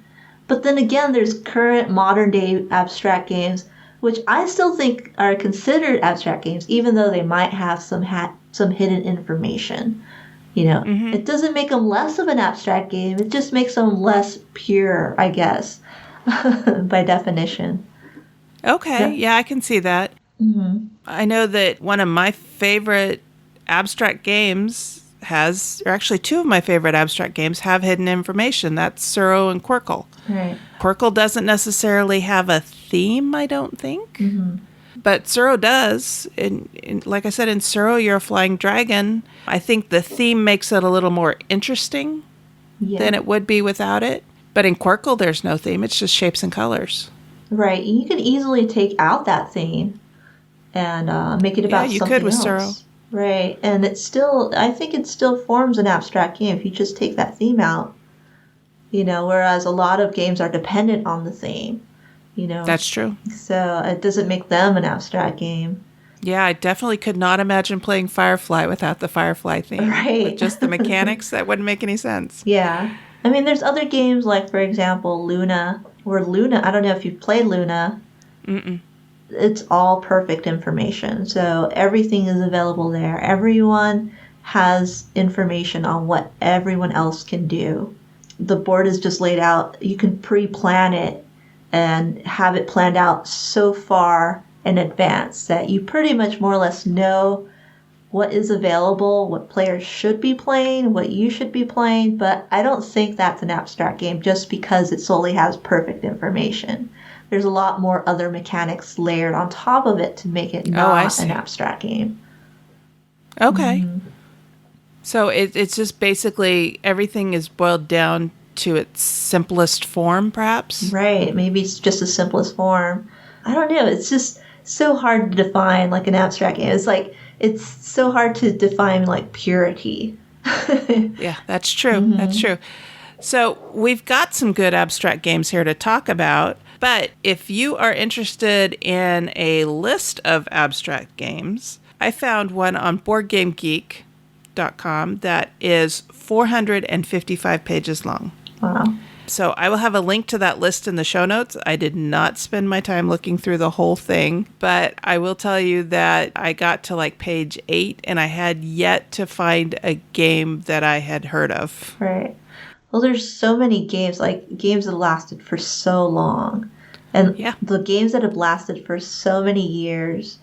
But then again, there's current modern day abstract games, which I still think are considered abstract games, even though they might have some hidden information. You know, It doesn't make them less of an abstract game. It just makes them less pure, I guess, by definition. Okay, yeah, I can see that. Mm-hmm. I know that one of my favorite abstract games or actually two of my favorite abstract games have hidden information. That's Tsuro and Quirkle. Right. Quirkle doesn't necessarily have a theme, I don't think. Mm-hmm. But Tsuro does. Like I said, in Tsuro, you're a flying dragon. I think the theme makes it a little more interesting than it would be without it. But in Quirkle, there's no theme. It's just shapes and colors. Right. You can easily take out that theme and make it about something else. Yeah, you could with Tsuro. Right. And I think it still forms an abstract game if you just take that theme out. You know, whereas a lot of games are dependent on the theme. You know. That's true. So it doesn't make them an abstract game. Yeah, I definitely could not imagine playing Firefly without the Firefly theme. Right. With just the mechanics, that wouldn't make any sense. Yeah. I mean, there's other games like, for example, Luna. I don't know if you've played Luna. Mm-mm. It's all perfect information. So everything is available there. Everyone has information on what everyone else can do. The board is just laid out. You can pre-plan it and have it planned out so far in advance that you pretty much more or less know what is available, what players should be playing, what you should be playing. But I don't think that's an abstract game just because it solely has perfect information. There's a lot more other mechanics layered on top of it to make it not an abstract game. Okay. Mm-hmm. So it's just basically everything is boiled down to its simplest form, perhaps? Right. Maybe it's just the simplest form. I don't know. It's just so hard to define like an abstract game. It's so hard to define like purity. Yeah, that's true. Mm-hmm. That's true. So we've got some good abstract games here to talk about. But if you are interested in a list of abstract games, I found one on BoardGameGeek.com that is 455 pages long. Wow. So I will have a link to that list in the show notes. I did not spend my time looking through the whole thing, but I will tell you that I got to like page 8 and I had yet to find a game that I had heard of. Right. Well, there's so many games, like games that lasted for so long. And the games that have lasted for so many years,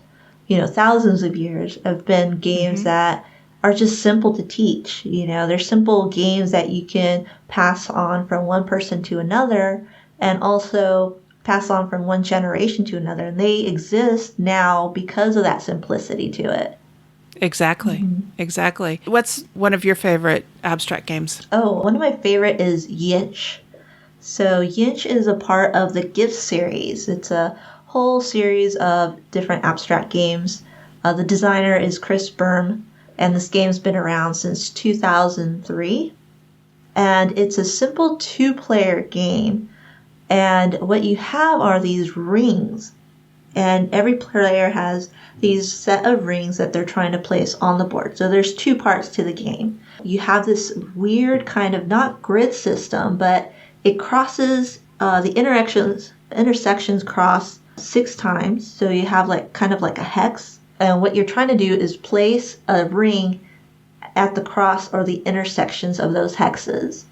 you know, thousands of years, have been games that are just simple to teach. You know, they're simple games that you can pass on from one person to another and also pass on from one generation to another. And they exist now because of that simplicity to it. Exactly. Mm-hmm. Exactly. What's one of your favorite abstract games? Oh, one of my favorite is Yinch. So Yinch is a part of the Gift series. It's a whole series of different abstract games. The designer is Chris Berm, and this game's been around since 2003. And it's a simple 2-player game. And what you have are these rings. And every player has these set of rings that they're trying to place on the board. So there's 2 parts to the game. You have this weird kind of, not grid system, but it crosses, the intersections cross 6 times. So you have like kind of like a hex. And what you're trying to do is place a ring at the cross or the intersections of those hexes.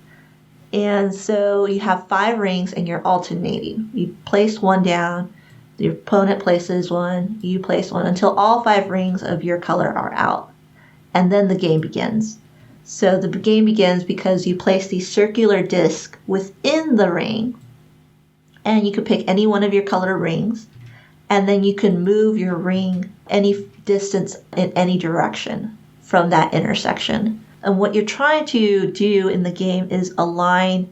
And so you have 5 rings and you're alternating. You place one down, your opponent places one, you place one, until all 5 rings of your color are out. And then the game begins. So the game begins because you place the circular disc within the ring, and you can pick any one of your colored rings, and then you can move your ring any distance in any direction from that intersection. And what you're trying to do in the game is align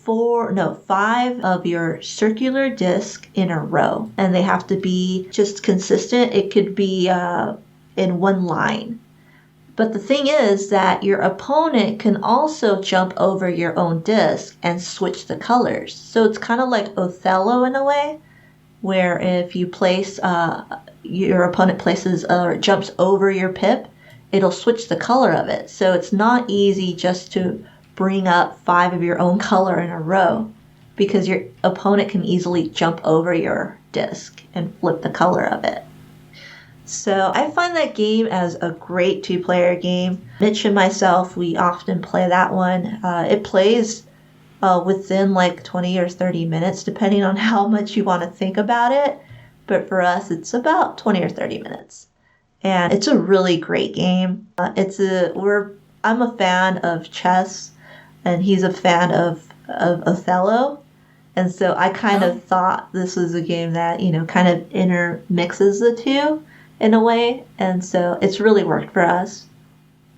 5 of your circular disc in a row, and they have to be just consistent. It could be in one line. But the thing is that your opponent can also jump over your own disc and switch the colors. So it's kind of like Othello in a way, where if you place, your opponent places or jumps over your pip, it'll switch the color of it. So it's not easy just to bring up 5 of your own color in a row, because your opponent can easily jump over your disc and flip the color of it. So I find that game as a great 2-player game. Mitch and myself, we often play that one. It plays within like 20 or 30 minutes, depending on how much you want to think about it. But for us, it's about 20 or 30 minutes. And it's a really great game. I'm a fan of chess, and he's a fan of Othello. And so I kind of thought this was a game that, kind of intermixes the two in a way. And so it's really worked for us.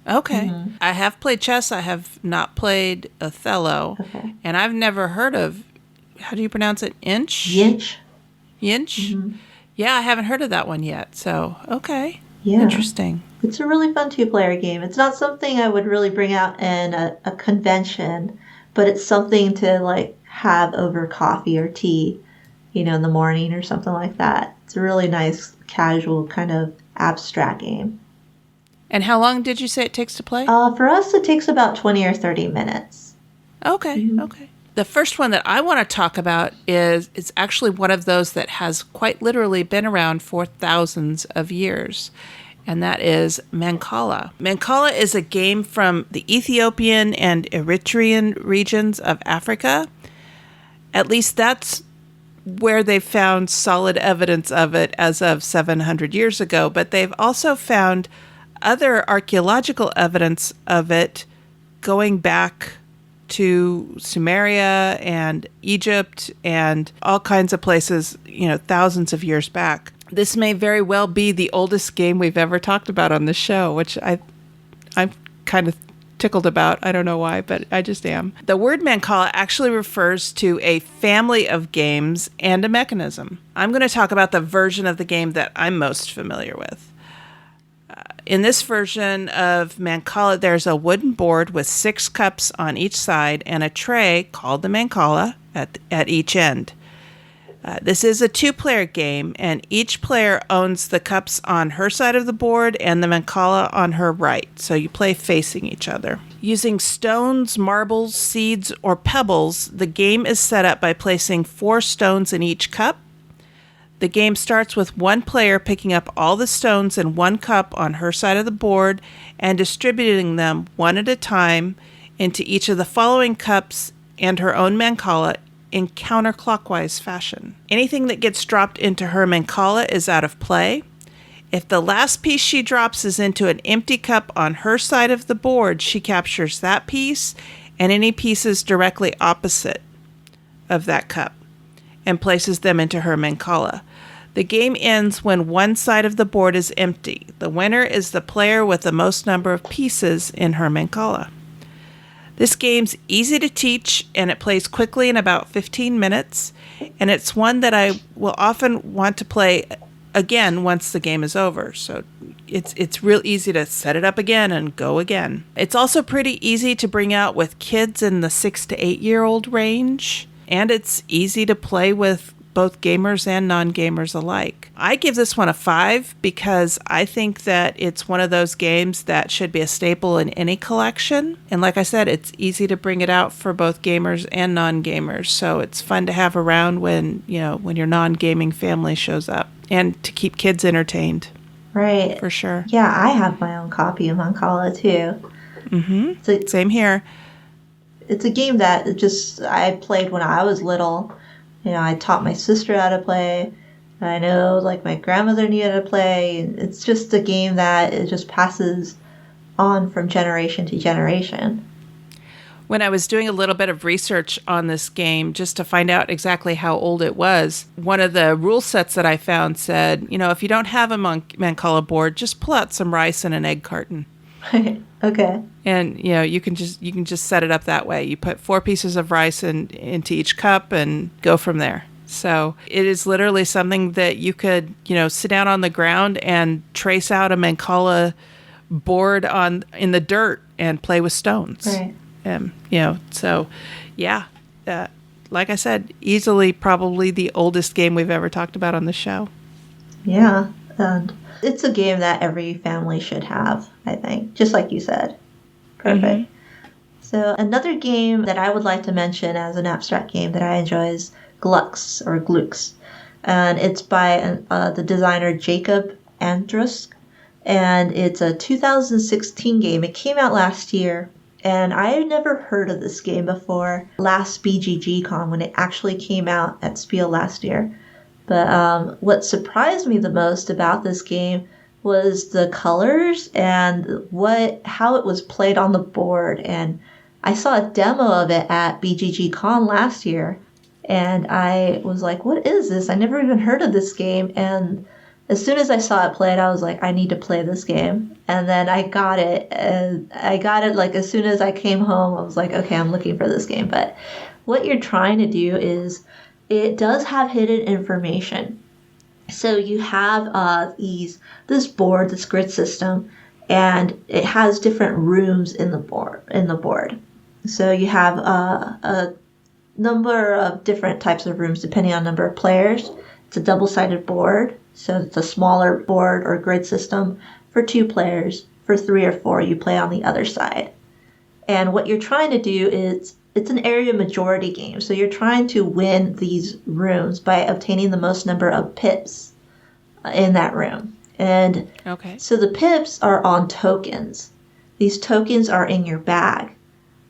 Okay. Mm-hmm. I have played chess. I have not played Othello. Okay. And I've never heard of, how do you pronounce it? Yinch? Mm-hmm. Yeah, I haven't heard of that one yet. So, okay. Yeah. Interesting. It's a really fun 2-player game. It's not something I would really bring out in a convention, but it's something to like have over coffee or tea, in the morning or something like that. It's a really nice, casual, kind of abstract game. And how long did you say it takes to play? For us, it takes about 20 or 30 minutes. Okay, okay. The first one that I want to talk about is it's actually one of those that has quite literally been around for thousands of years, and that is Mancala. Mancala is a game from the Ethiopian and Eritrean regions of Africa. At least that's where they found solid evidence of it as of 700 years ago, but they've also found other archaeological evidence of it going back to Sumeria and Egypt and all kinds of places, thousands of years back. This may very well be the oldest game we've ever talked about on the show, which I'm kind of tickled about. I don't know why, but I just am. The word Mancala actually refers to a family of games and a mechanism. I'm going to talk about the version of the game that I'm most familiar with. In this version of Mancala, there's a wooden board with 6 cups on each side and a tray called the Mancala at each end. This is a 2-player game, and each player owns the cups on her side of the board and the Mancala on her right, so you play facing each other. Using stones, marbles, seeds, or pebbles, the game is set up by placing 4 stones in each cup. The game starts with one player picking up all the stones in one cup on her side of the board and distributing them one at a time into each of the following cups and her own Mancala in counterclockwise fashion. Anything that gets dropped into her Mancala is out of play. If the last piece she drops is into an empty cup on her side of the board, she captures that piece and any pieces directly opposite of that cup and places them into her Mancala. The game ends when one side of the board is empty. The winner is the player with the most number of pieces in her Mancala. This game's easy to teach, and it plays quickly in about 15 minutes, and it's one that I will often want to play again once the game is over. So it's real easy to set it up again and go again. It's also pretty easy to bring out with kids in the 6 to 8-year-old range, and it's easy to play with both gamers and non-gamers alike. I give this one a 5 because I think that it's one of those games that should be a staple in any collection. And like I said, it's easy to bring it out for both gamers and non-gamers. So it's fun to have around when your non-gaming family shows up and to keep kids entertained. Right. For sure. Yeah, I have my own copy of Mancala too. Mm-hmm. So, same here. It's a game that I played when I was little. I taught my sister how to play. I know, my grandmother knew how to play. It's just a game that it just passes on from generation to generation. When I was doing a little bit of research on this game just to find out exactly how old it was, one of the rule sets that I found said, if you don't have a Mancala board, just pull out some rice and an egg carton. Okay. And you can just set it up that way. You put 4 pieces of rice into each cup and go from there. So it is literally something that you could, sit down on the ground and trace out a Mancala board in the dirt and play with stones. Right. So yeah, like I said, easily probably the oldest game we've ever talked about on the show. Yeah, and it's a game that every family should have, I think, just like you said. Perfect. Mm-hmm. So another game that I would like to mention as an abstract game that I enjoy is Glux, or Glux. And it's by the designer Jacob Andrusk. And it's a 2016 game. It came out last year. And I had never heard of this game before last BGG Con when it actually came out at Spiel last year. But what surprised me the most about this game was the colors and how it was played on the board. And I saw a demo of it at BGG Con last year. And I was like, what is this? I never even heard of this game. And as soon as I saw it played, I was like, I need to play this game. And then I got it. And I got it like as soon as I came home, I was like, okay, I'm looking for this game. But what you're trying to do is it does have hidden information. So you have this board, this grid system, and it has different rooms in the board. So you have a number of different types of rooms depending on number of players. It's a double-sided board. So it's a smaller board or grid system for 2 players. For 3 or 4, you play on the other side. And what you're trying to do is, it's an area majority game. So you're trying to win these rooms by obtaining the most number of pips in that room. And so the pips are on tokens. These tokens are in your bag.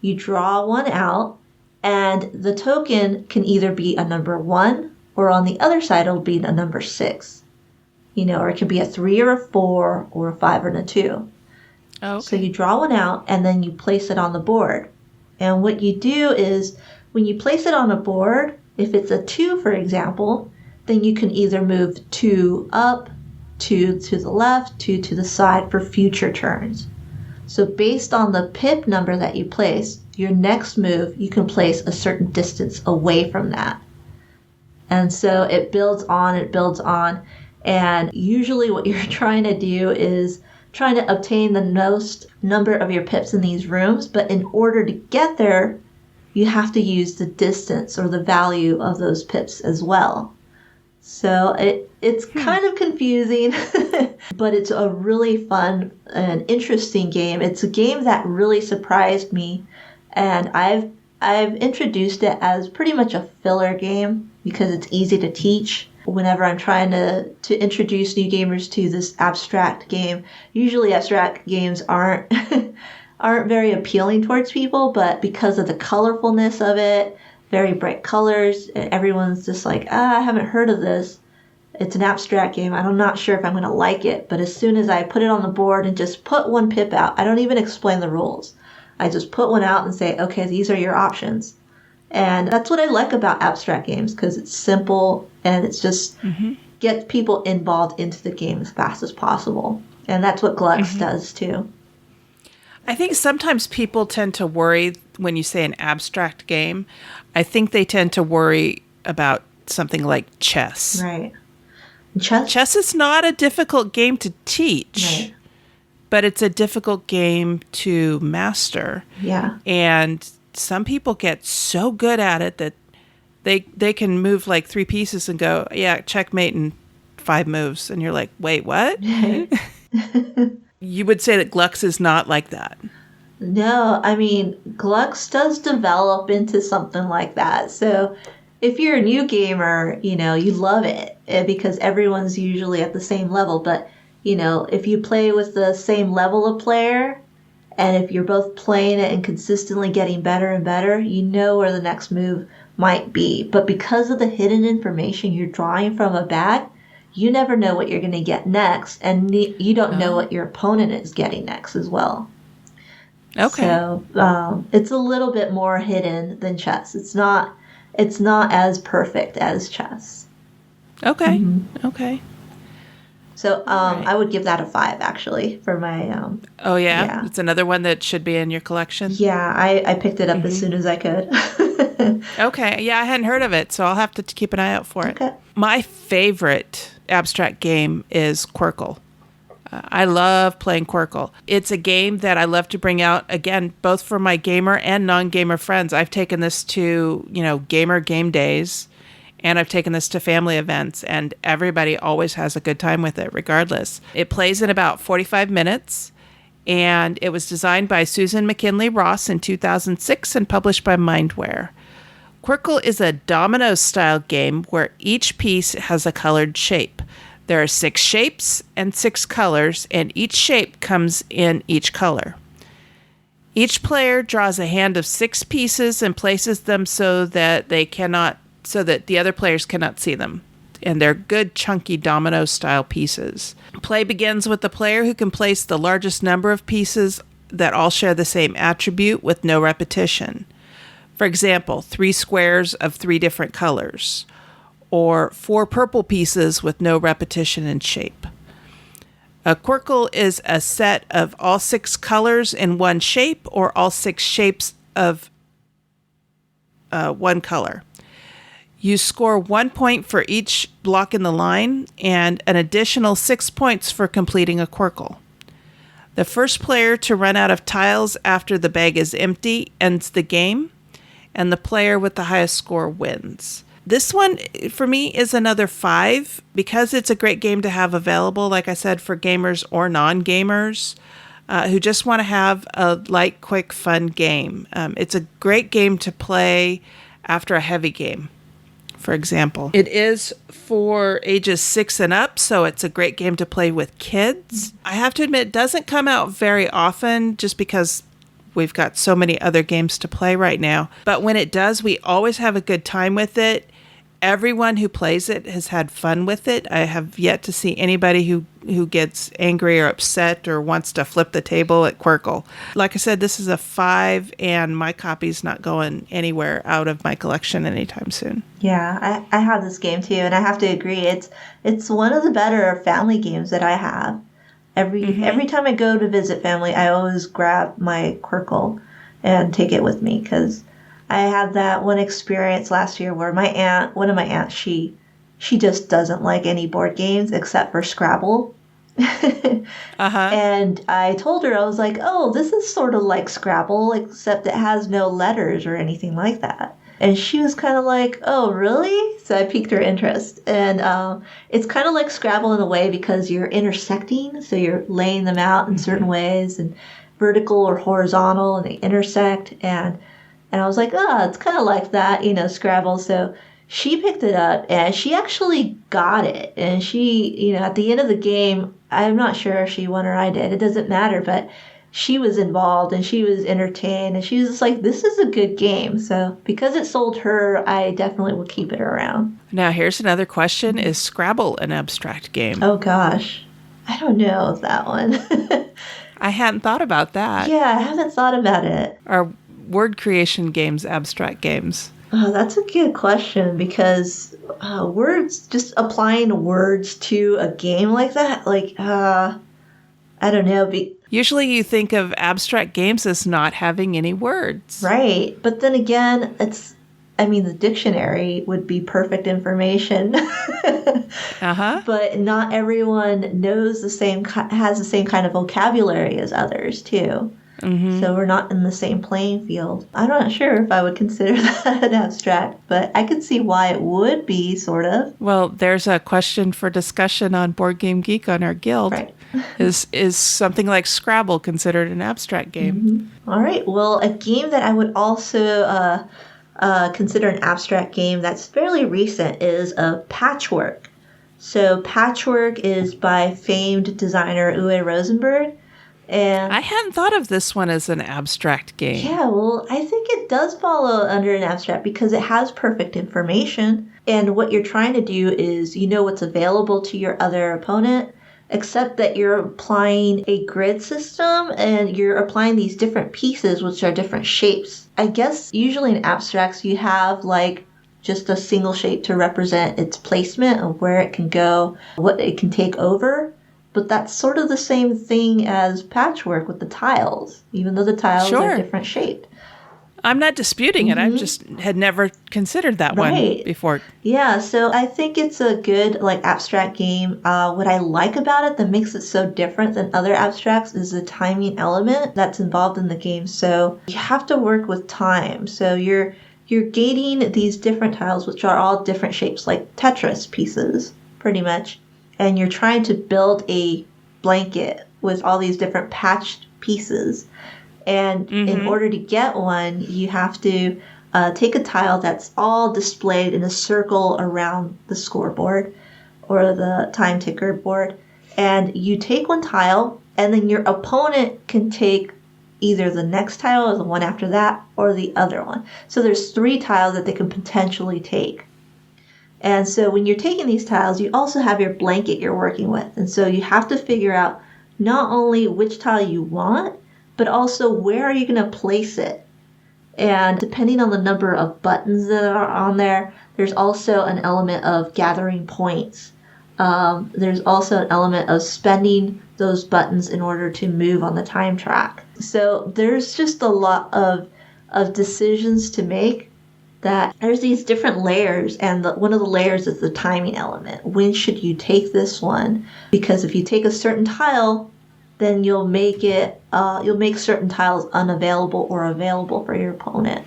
You draw one out, and the token can either be a number 1, or on the other side it'll be a number 6. Or it could be a 3 or a 4 or a 5 and a 2. So you draw one out and then you place it on the board. And what you do is when you place it on a board, if it's a 2, for example, then you can either move 2 up, 2 to the left, 2 to the side for future turns. So based on the pip number that you place, your next move, you can place a certain distance away from that. And so it builds on. And usually what you're trying to do is trying to obtain the most number of your pips in these rooms. But in order to get there, you have to use the distance or the value of those pips as well. So it's kind of confusing, but it's a really fun and interesting game. It's a game that really surprised me. And I've introduced it as pretty much a filler game because it's easy to teach. Whenever I'm trying to introduce new gamers to this abstract game, usually abstract games aren't very appealing towards people, but because of the colorfulness of it, very bright colors, everyone's just like, I haven't heard of this. It's an abstract game. I'm not sure if I'm going to like it, but as soon as I put it on the board and just put one pip out, I don't even explain the rules. I just put one out and say, okay, these are your options. And that's what I like about abstract games, because it's simple and it's just gets people involved into the game as fast as possible. And that's what Glux does too. I think sometimes people tend to worry when you say an abstract game. I think they tend to worry about something like chess. Right. Chess is not a difficult game to teach. Right. But it's a difficult game to master. Yeah. And some people get so good at it that they can move like 3 pieces and go, yeah, checkmate in 5 moves. And you're like, wait, what? You would say that Glux is not like that. No, I mean, Glux does develop into something like that. So if you're a new gamer, you love it because everyone's usually at the same level. But, if you play with the same level of player, and if you're both playing it and consistently getting better and better, you know where the next move might be. But because of the hidden information you're drawing from a bag, you never know what you're going to get next. And you don't know what your opponent is getting next as well. Okay. So it's a little bit more hidden than chess. It's not as perfect as chess. Okay. Mm-hmm. Okay. So right. I would give that a 5 actually for my. Oh yeah? Yeah. It's another one that should be in your collection. Yeah, I picked it up as soon as I could. Okay. Yeah, I hadn't heard of it, so I'll have to keep an eye out for it. Okay. My favorite abstract game is Quirkle. I love playing Quirkle. It's a game that I love to bring out, again, both for my gamer and non-gamer friends. I've taken this to, gamer game days, and I've taken this to family events, and everybody always has a good time with it, regardless. It plays in about 45 minutes, and it was designed by Susan McKinley Ross in 2006 and published by Mindware. Quirkle is a domino-style game where each piece has a colored shape. There are 6 shapes and 6 colors, and each shape comes in each color. Each player draws a hand of 6 pieces and places them so that the other players cannot see them. And they're good, chunky domino-style pieces. Play begins with the player who can place the largest number of pieces that all share the same attribute with no repetition. For example, 3 squares of 3 different colors, or 4 purple pieces with no repetition in shape. A Quirkle is a set of all 6 colors in one shape, or all 6 shapes of one color. You score 1 point for each block in the line, and an additional 6 points for completing a Quirkle. The first player to run out of tiles after the bag is empty ends the game, and the player with the highest score wins. This one, for me, is another 5 because it's a great game to have available, like I said, for gamers or non-gamers who just want to have a light, quick, fun game. It's a great game to play after a heavy game, for example. It is for ages 6 and up, so it's a great game to play with kids. I have to admit, it doesn't come out very often just because we've got so many other games to play right now. But when it does, we always have a good time with it. Everyone who plays it has had fun with it. I have yet to see anybody who gets angry or upset or wants to flip the table at Quirkle. Like I said, this is a 5, and my copy's not going anywhere out of my collection anytime soon. Yeah, I have this game too, and I have to agree, it's one of the better family games that I have. Every time I go to visit family, I always grab my Quirkle and take it with me, because I had that one experience last year where one of my aunts, she just doesn't like any board games except for Scrabble. And I told her, I was like, oh, this is sort of like Scrabble, except it has no letters or anything like that. And she was kind of like, oh, really? So I piqued her interest. And it's kind of like Scrabble in a way because you're intersecting. So you're laying them out in certain ways, and vertical or horizontal, and they intersect. And I was like, oh, it's kind of like that, Scrabble. So she picked it up, and she actually got it. And she, at the end of the game, I'm not sure if she won or I did. It doesn't matter. But she was involved, and she was entertained, and she was just like, this is a good game. So because it sold her, I definitely will keep it around. Now, here's another question. Is Scrabble an abstract game? Oh, gosh. I don't know that one. I hadn't thought about that. Yeah, I haven't thought about it. Are word creation games abstract games? Oh, that's a good question, because words, just applying words to a game like that, I don't know. Usually you think of abstract games as not having any words. Right. But then again, the dictionary would be perfect information. But not everyone has the same kind of vocabulary as others, too. Mm-hmm. So we're not in the same playing field. I'm not sure if I would consider that an abstract, but I could see why it would be, sort of. Well, there's a question for discussion on Board Game Geek on our guild. Right. Is something like Scrabble considered an abstract game? Mm-hmm. All right. Well, a game that I would also consider an abstract game that's fairly recent is Patchwork. So Patchwork is by famed designer Uwe Rosenberg. And I hadn't thought of this one as an abstract game. Yeah, well, I think it does follow under an abstract because it has perfect information. And what you're trying to do is what's available to your other opponent, except that you're applying a grid system and you're applying these different pieces which are different shapes. I guess usually in abstracts you have like just a single shape to represent its placement of where it can go, what it can take over. But that's sort of the same thing as patchwork with the tiles, even though the tiles are different shaped. I'm not disputing it. I just had never considered that one before. Yeah, so I think it's a good like abstract game. What I like about it that makes it so different than other abstracts is the timing element that's involved in the game. So you have to work with time. So you're gating these different tiles, which are all different shapes, like Tetris pieces, pretty much. And you're trying to build a blanket with all these different patched pieces. And in order to get one, you have to take a tile that's all displayed in a circle around the scoreboard or the time ticker board. And you take one tile, and then your opponent can take either the next tile or the one after that or the other one. So there's 3 tiles that they can potentially take. And so when you're taking these tiles, you also have your blanket you're working with. And so you have to figure out not only which tile you want, but also where are you going to place it. And depending on the number of buttons that are on there, there's also an element of gathering points. There's also an element of spending those buttons in order to move on the time track. So there's just a lot of decisions to make. That there's these different layers, and one of the layers is the timing element. When should you take this one? Because if you take a certain tile, then you'll make certain tiles unavailable or available for your opponent.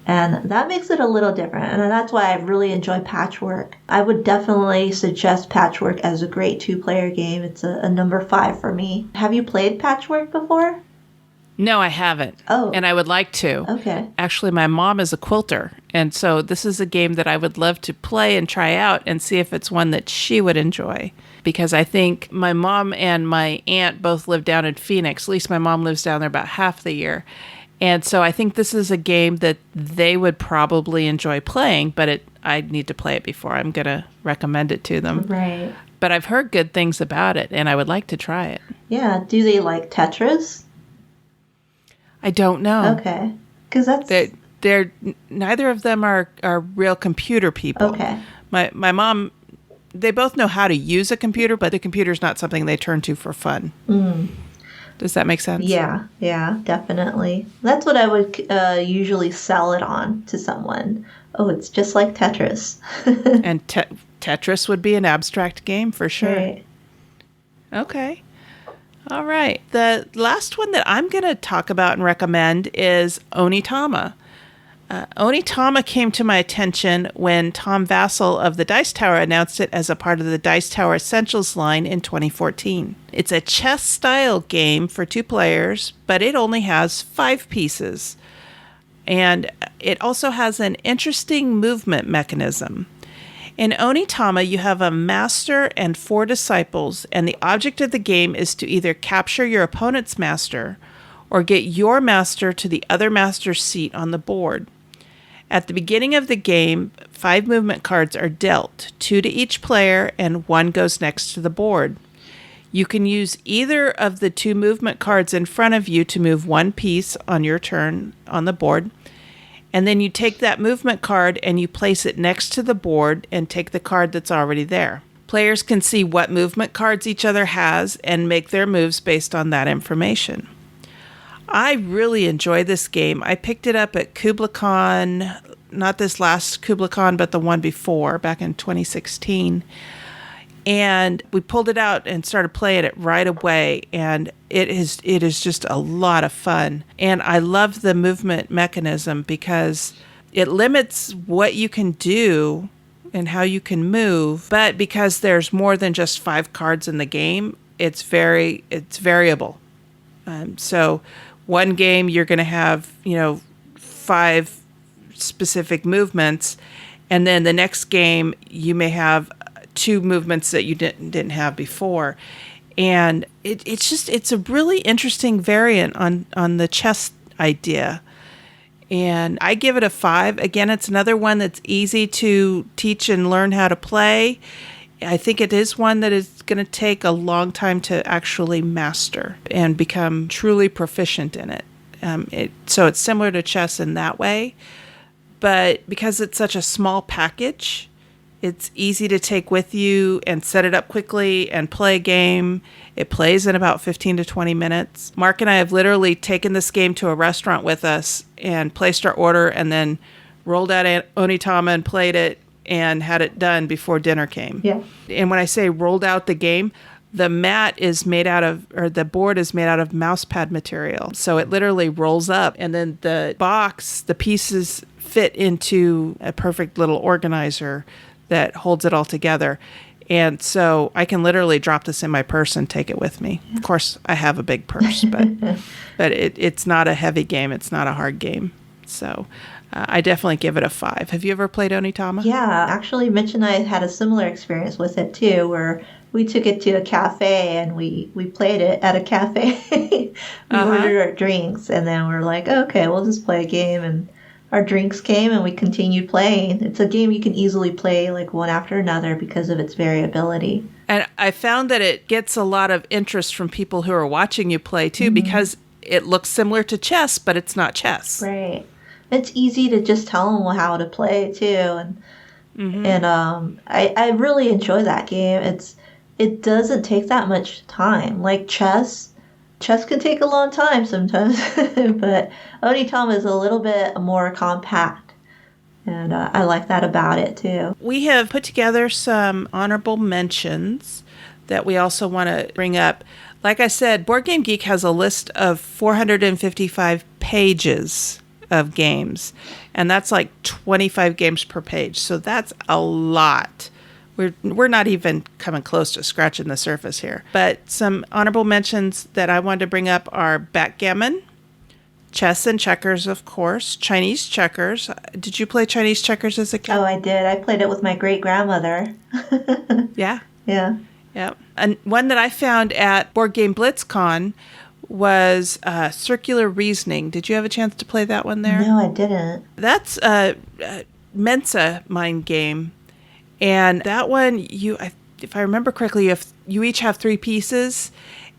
And that makes it a little different, and that's why I really enjoy Patchwork. I would definitely suggest Patchwork as a great 2-player game. It's a number 5 for me. Have you played Patchwork before? No, I haven't. Oh. And I would like to. Okay. Actually, my mom is a quilter. And so this is a game that I would love to play and try out and see if it's one that she would enjoy. Because I think my mom and my aunt both live down in Phoenix. At least my mom lives down there about half the year. And so I think this is a game that they would probably enjoy playing, but I'd need to play it before I'm going to recommend it to them. Right. But I've heard good things about it, and I would like to try it. Yeah. Do they like Tetris? I don't know. Okay. Because that's... They're neither of them are real computer people. Okay. My mom, they both know how to use a computer, but the computer's not something they turn to for fun. Does that make sense? Yeah, definitely. That's what I would usually sell it on to someone. Oh, it's just like Tetris. And Tetris would be an abstract game for sure. Right. Okay. All right. The last one that I'm going to talk about and recommend is Onitama. Onitama came to my attention when Tom Vassell of the Dice Tower announced it as a part of the Dice Tower Essentials line in 2014. It's a chess-style game for 2 players, but it only has 5 pieces. And it also has an interesting movement mechanism. In Onitama, you have a master and 4 disciples, and the object of the game is to either capture your opponent's master or get your master to the other master's seat on the board. At the beginning of the game, 5 movement cards are dealt, 2 to each player, and 1 goes next to the board. You can use either of the 2 movement cards in front of you to move 1 piece on your turn on the board, and then you take that movement card and you place it next to the board and take the card that's already there. Players can see what movement cards each other has and make their moves based on that information. I really enjoy this game. I picked it up at KublaCon, not this last KublaCon, but the one before, back in 2016. And we pulled it out and started playing it right away. And it is just a lot of fun. And I love the movement mechanism because it limits what you can do and how you can move. But because there's more than just 5 cards in the game, it's variable. So one game you're going to have, 5 specific movements, and then the next game you may have 2 movements that you didn't have before. And it's a really interesting variant on the chess idea. And I give it a 5. Again, it's another one that's easy to teach and learn how to play. I think it is one that is going to take a long time to actually master and become truly proficient in it. So it's similar to chess in that way, but because it's such a small package, it's easy to take with you and set it up quickly and play a game. It plays in about 15 to 20 minutes. Mark and I have literally taken this game to a restaurant with us and placed our order and then rolled out Onitama and played it and had it done before dinner came. Yeah. And when I say rolled out the game, the the board is made out of mouse pad material. So it literally rolls up, and then the pieces fit into a perfect little organizer that holds it all together. And so I can literally drop this in my purse and take it with me. Of course, I have a big purse, but it's not a heavy game. It's not a hard game. So I definitely give it a 5. Have you ever played Onitama? Yeah, actually, Mitch and I had a similar experience with it too, where we took it to a cafe and we played it at a cafe. We ordered our drinks, and then we're like, okay, we'll just play a game. And our drinks came and we continued playing. It's a game you can easily play like one after another because of its variability. And I found that it gets a lot of interest from people who are watching you play too, because it looks similar to chess, but it's not chess. Right. It's easy to just tell them how to play too, and I really enjoy that game. It doesn't take that much time. Like chess can take a long time sometimes, but Onitama is a little bit more compact, and I like that about it too. We have put together some honorable mentions that we also want to bring up. Like I said, Board Game Geek has a list of 455 pages of games, and that's like 25 games per page, so that's a lot. We're not even coming close to scratching the surface here. But some honorable mentions that I wanted to bring up are backgammon, chess and checkers, of course, Chinese checkers. Did you play Chinese checkers as a kid? Oh, I did. I played it with my great-grandmother. Yeah. Yeah. And one that I found at Board Game BlitzCon was Circular Reasoning. Did you have a chance to play that one there? No, I didn't. That's a Mensa mind game. And that one, if I remember correctly, you each have 3 pieces,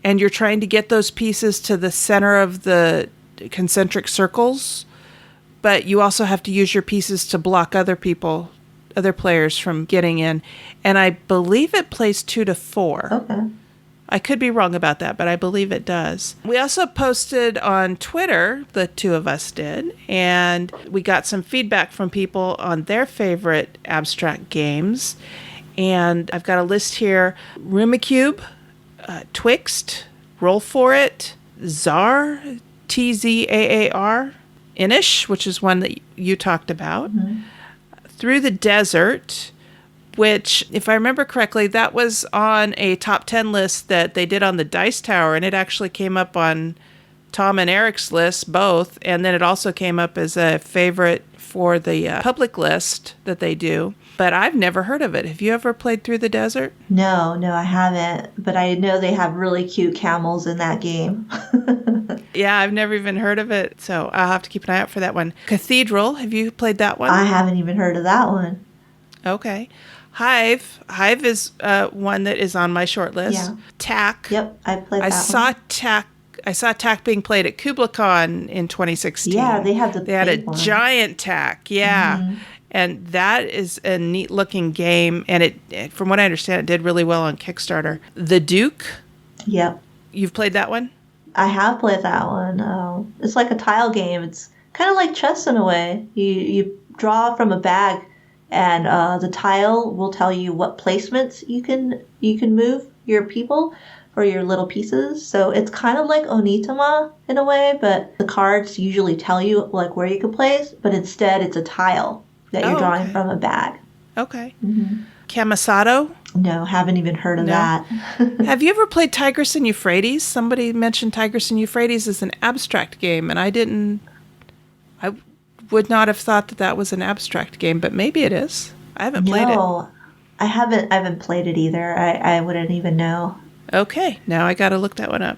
and you're trying to get those pieces to the center of the concentric circles, but you also have to use your pieces to block other players from getting in. And I believe it plays 2 to 4. Okay. I could be wrong about that, but I believe it does. We also posted on Twitter, the 2 of us did, and we got some feedback from people on their favorite abstract games. And I've got a list here: Rumicube, Twixt, Roll For It, Czar, Tzaar, Inish, which is one that you talked about, Through the Desert, which, if I remember correctly, that was on a top 10 list that they did on the Dice Tower, and it actually came up on Tom and Eric's list, both, and then it also came up as a favorite for the public list that they do. But I've never heard of it. Have you ever played Through the Desert? No, I haven't. But I know they have really cute camels in that game. Yeah, I've never even heard of it, so I'll have to keep an eye out for that one. Cathedral, have you played that one? I haven't even heard of that one. Okay. Hive is one that is on my short list. Yeah. TAC. Yep, I played that one. I saw TAC being played at KublaCon in 2016. Yeah, they had a one. giant TAC. Yeah. And that is a neat looking game, and it, from what I understand, it did really well on Kickstarter. The Duke. Yep. You've played that one? I have played that one. It's like a tile game. It's kind of like chess in a way. You draw from a bag, and the tile will tell you what placements you can move your people or your little pieces. So it's kind of like Onitama in a way, but the cards usually tell you like where you can place, but instead it's a tile that you're drawing from a bag. Okay. Kamisato? No, haven't even heard of that. Have you ever played Tigris and Euphrates? Somebody mentioned Tigris and Euphrates as an abstract game, and I would not have thought that was an abstract game, but maybe it is. I haven't played it. No, I haven't played it either. I wouldn't even know. Okay, now I got to look that one up.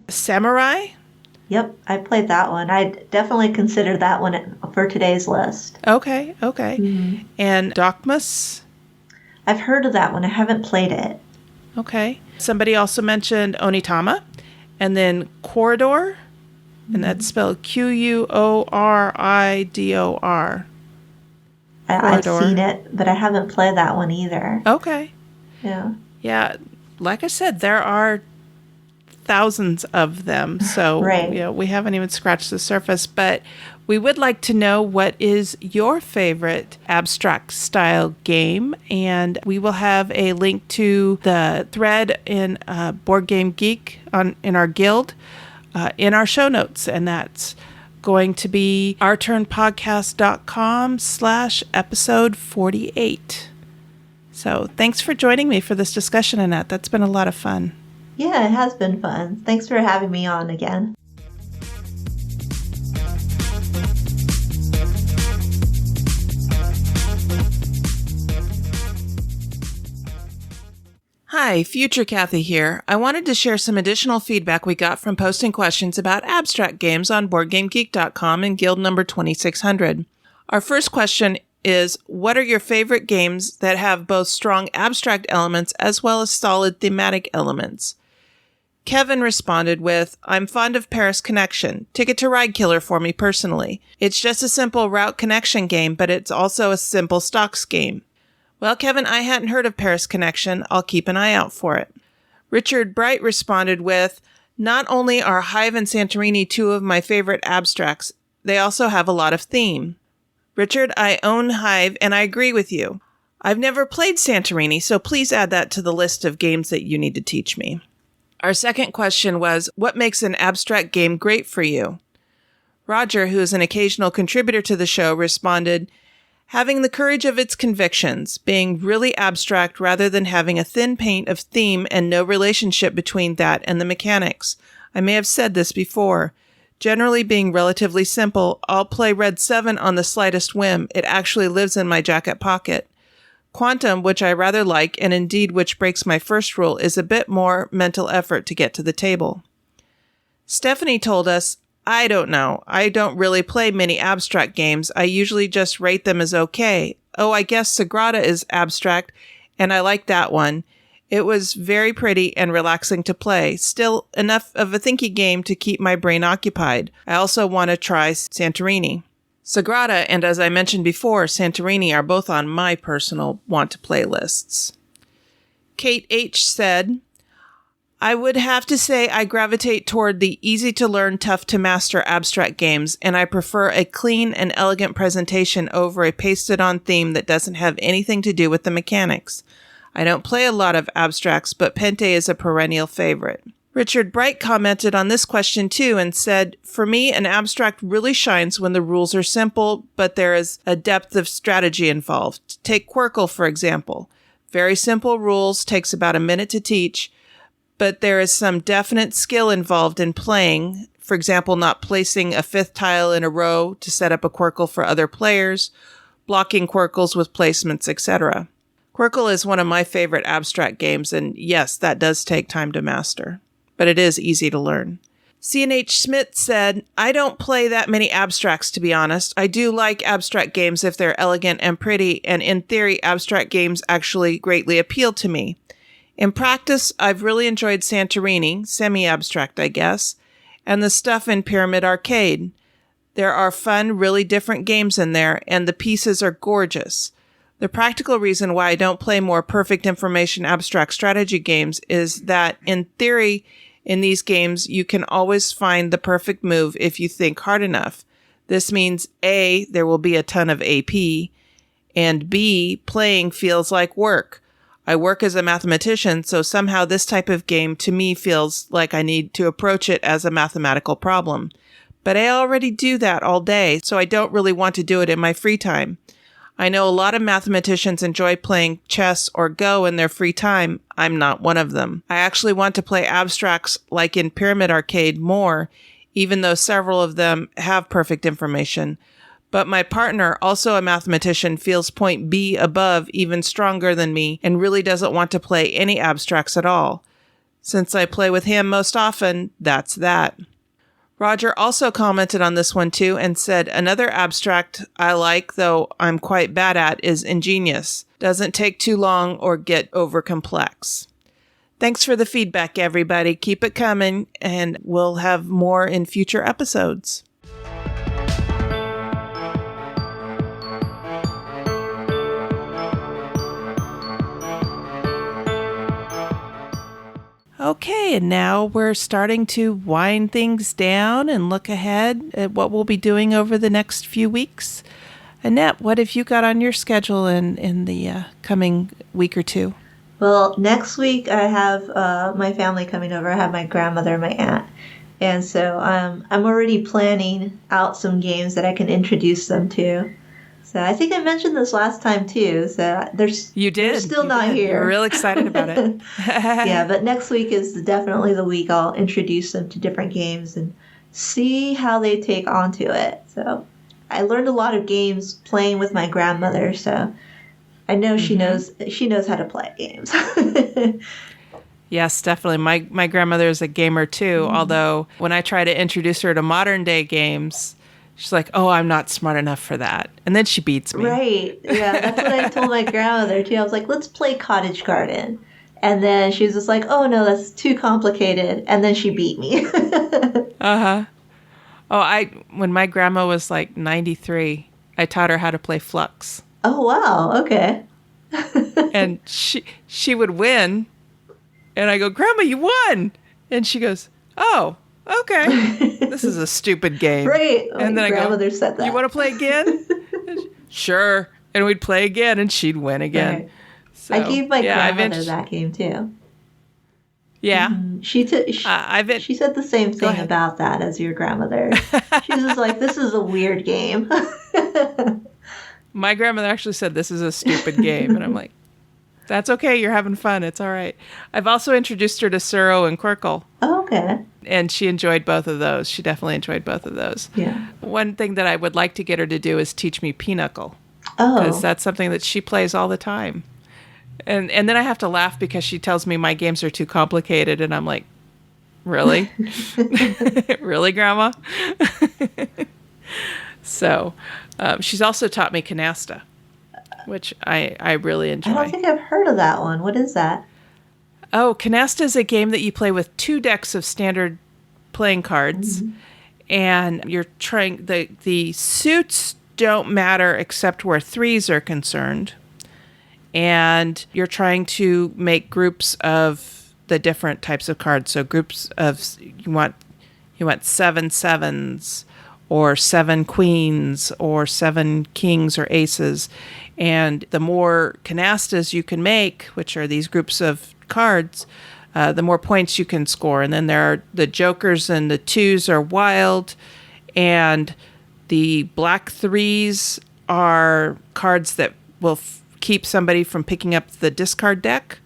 Samurai? Yep, I played that one. I definitely considered that one for today's list. Okay. And Dogmas? I've heard of that one. I haven't played it. Okay. Somebody also mentioned Onitama, and then Corridor, and that's spelled Quoridor. I've seen it, but I haven't played that one either. Okay. Yeah. Yeah. Like I said, there are thousands of them. So Right. we haven't even scratched the surface, but we would like to know what is your favorite abstract style game. And we will have a link to the thread in Board Game Geek in our guild in our show notes. And that's going to be ourturnpodcast.com/episode 48. So thanks for joining me for this discussion, Annette. That's been a lot of fun. Yeah, it has been fun. Thanks for having me on again. Hi, Future Cathy here. I wanted to share some additional feedback we got from posting questions about abstract games on BoardGameGeek.com in Guild number 2600. Our first question is, what are your favorite games that have both strong abstract elements as well as solid thematic elements? Kevin responded with, I'm fond of Paris Connection, Ticket to Ride killer for me personally. It's just a simple route connection game, but it's also a simple stocks game. Well, Kevin, I hadn't heard of Paris Connection. I'll keep an eye out for it. Richard Bright responded with, not only are Hive and Santorini two of my favorite abstracts, they also have a lot of theme. Richard, I own Hive and I agree with you. I've never played Santorini, so please add that to the list of games that you need to teach me. Our second question was, what makes an abstract game great for you? Roger, who is an occasional contributor to the show, responded, having the courage of its convictions, being really abstract rather than having a thin paint of theme and no relationship between that and the mechanics. I may have said this before. Generally being relatively simple, I'll play Red 7 on the slightest whim. It actually lives in my jacket pocket. Quantum, which I rather like, and indeed which breaks my first rule, is a bit more mental effort to get to the table. Stephanie told us, I don't know. I don't really play many abstract games. I usually just rate them as okay. Oh, I guess Sagrada is abstract, and I like that one. It was very pretty and relaxing to play. Still enough of a thinky game to keep my brain occupied. I also want to try Santorini. Sagrada and, as I mentioned before, Santorini are both on my personal want-to-play lists. Kate H. said, I would have to say I gravitate toward the easy-to-learn, tough-to-master abstract games, and I prefer a clean and elegant presentation over a pasted-on theme that doesn't have anything to do with the mechanics. I don't play a lot of abstracts, but Pente is a perennial favorite. Richard Bright commented on this question too and said, for me, an abstract really shines when the rules are simple, but there is a depth of strategy involved. Take Quirkle, for example. Very simple rules, takes about a minute to teach, but there is some definite skill involved in playing. For example, not placing a fifth tile in a row to set up a Quirkle for other players, blocking Quirkles with placements, etc. Quirkle is one of my favorite abstract games, and yes, that does take time to master, but it is easy to learn. C&H Smith said, I don't play that many abstracts, to be honest. I do like abstract games if they're elegant and pretty, and in theory, abstract games actually greatly appeal to me. In practice, I've really enjoyed Santorini, semi-abstract, I guess, and the stuff in Pyramid Arcade. There are fun, really different games in there, and the pieces are gorgeous. The practical reason why I don't play more perfect information abstract strategy games is that, in theory, in these games, you can always find the perfect move if you think hard enough. This means A, there will be a ton of AP, and B, playing feels like work. I work as a mathematician, so somehow this type of game to me feels like I need to approach it as a mathematical problem. But I already do that all day, so I don't really want to do it in my free time. I know a lot of mathematicians enjoy playing chess or Go in their free time. I'm not one of them. I actually want to play abstracts like in Pyramid Arcade more, even though several of them have perfect information. But my partner, also a mathematician, feels point B above even stronger than me and really doesn't want to play any abstracts at all. Since I play with him most often, that's that. Roger also commented on this one too and said, another abstract I like, though I'm quite bad at, is Ingenious. Doesn't take too long or get over complex. Thanks for the feedback, everybody. Keep it coming, and we'll have more in future episodes. Okay, and now we're starting to wind things down and look ahead at what we'll be doing over the next few weeks. Annette, what have you got on your schedule in the coming week or two? Well, next week I have my family coming over. I have my grandmother and my aunt. And so I'm already planning out some games that I can introduce them to. So I think I mentioned this last time too. So you did. They're still not here. You were real excited about it. Yeah, but next week is definitely the week I'll introduce them to different games and see how they take onto it. So I learned a lot of games playing with my grandmother. So I know she knows how to play games. Yes, definitely. My grandmother is a gamer too. Although when I try to introduce her to modern day games, she's like, "Oh, I'm not smart enough for that," and then she beats me. Right? Yeah, that's what I told my grandmother too. I was like, "Let's play Cottage Garden," and then she was just like, "Oh no, that's too complicated," and then she beat me. Oh, when my grandma was like 93, I taught her how to play Flux. Oh wow, okay. And she would win, and I go, "Grandma, you won," and she goes, "Oh, okay, this is a stupid game." Right. And then grandmother said that. "You want to play again?" Sure. And we'd play again, and she'd win again. Right. So, I gave my grandmother that game too. Yeah. Mm-hmm. She said the same thing about that as your grandmother. She was just like, "This is a weird game." My grandmother actually said, "This is a stupid game." And I'm like, "That's okay. You're having fun. It's all right." I've also introduced her to Suro and Quirkle. Oh, okay. And she enjoyed both of those. She definitely enjoyed both of those. Yeah. One thing that I would like to get her to do is teach me Pinochle. Oh. Because that's something that she plays all the time. And then I have to laugh because she tells me my games are too complicated. And I'm like, really? Really, Grandma? So she's also taught me Canasta, which I really enjoy. I don't think I've heard of that one. What is that? Oh, Canasta is a game that you play with 2 decks of standard playing cards. And you're trying, the suits don't matter except where 3s are concerned. And you're trying to make groups of the different types of cards. So groups of, you want 7 sevens, or 7 queens, or 7 kings or aces. And the more canastas you can make, which are these groups of cards, the more points you can score. And then there are the jokers, and the 2s are wild. And the black 3s are cards that will keep somebody from picking up the discard deck.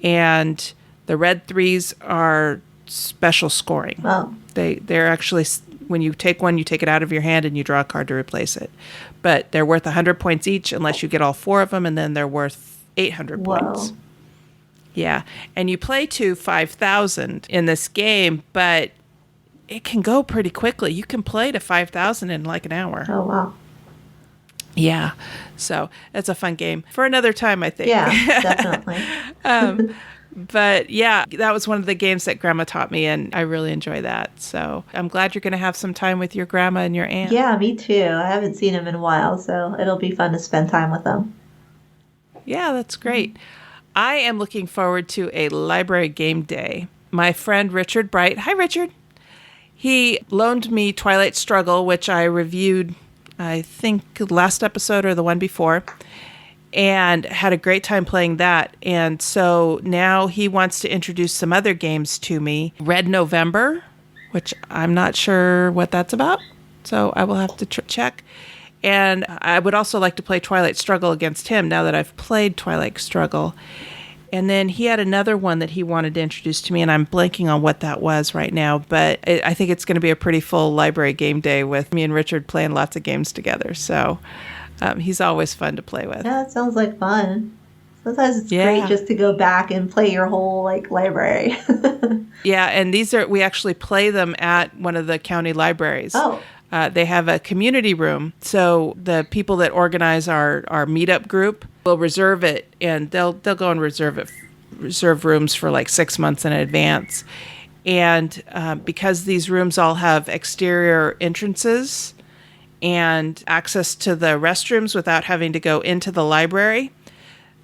And the red 3s are special scoring. Wow. They're actually, when you take one, you take it out of your hand and you draw a card to replace it. But they're worth 100 points each unless you get all 4 of them, and then they're worth 800 points. Yeah. And you play to 5,000 in this game, but it can go pretty quickly. You can play to 5,000 in like an hour. Oh, wow. Yeah. So it's a fun game for another time, I think. Yeah, definitely. But yeah, that was one of the games that Grandma taught me, and I really enjoy that. So I'm glad you're going to have some time with your grandma and your aunt. Yeah, me too. I haven't seen them in a while, so it'll be fun to spend time with them. Yeah, that's great. I am looking forward to a library game day. My friend Richard Bright, hi Richard, he loaned me Twilight Struggle, which I reviewed, I think, last episode or the one before, and had a great time playing that. And so now he wants to introduce some other games to me. Red November, which I'm not sure what that's about, so I will have to check. And I would also like to play Twilight Struggle against him now that I've played Twilight Struggle. And then he had another one that he wanted to introduce to me, and I'm blanking on what that was right now. But I think it's going to be a pretty full library game day with me and Richard playing lots of games together. So he's always fun to play with. Yeah, that sounds like fun. Sometimes it's Yeah. great just to go back and play your whole like library. Yeah, and we actually play them at one of the county libraries. Oh. They have a community room. So the people that organize our meetup group will reserve it, and they'll go and reserve rooms for like 6 months in advance. And because these rooms all have exterior entrances and access to the restrooms without having to go into the library,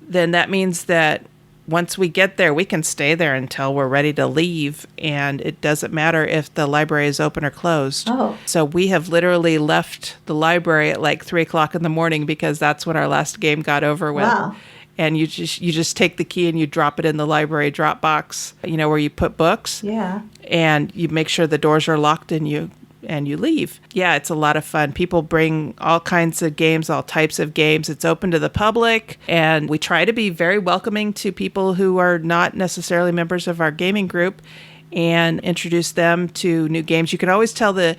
then that means that once we get there, we can stay there until we're ready to leave, and it doesn't matter if the library is open or closed. Oh. So we have literally left the library at like 3:00 in the morning because that's when our last game got over with. Wow. And you just take the key and you drop it in the library drop box, where you put books. Yeah. And you make sure the doors are locked and you leave. Yeah, it's a lot of fun. People bring all kinds of games, all types of games. It's open to the public, and we try to be very welcoming to people who are not necessarily members of our gaming group and introduce them to new games. You can always tell the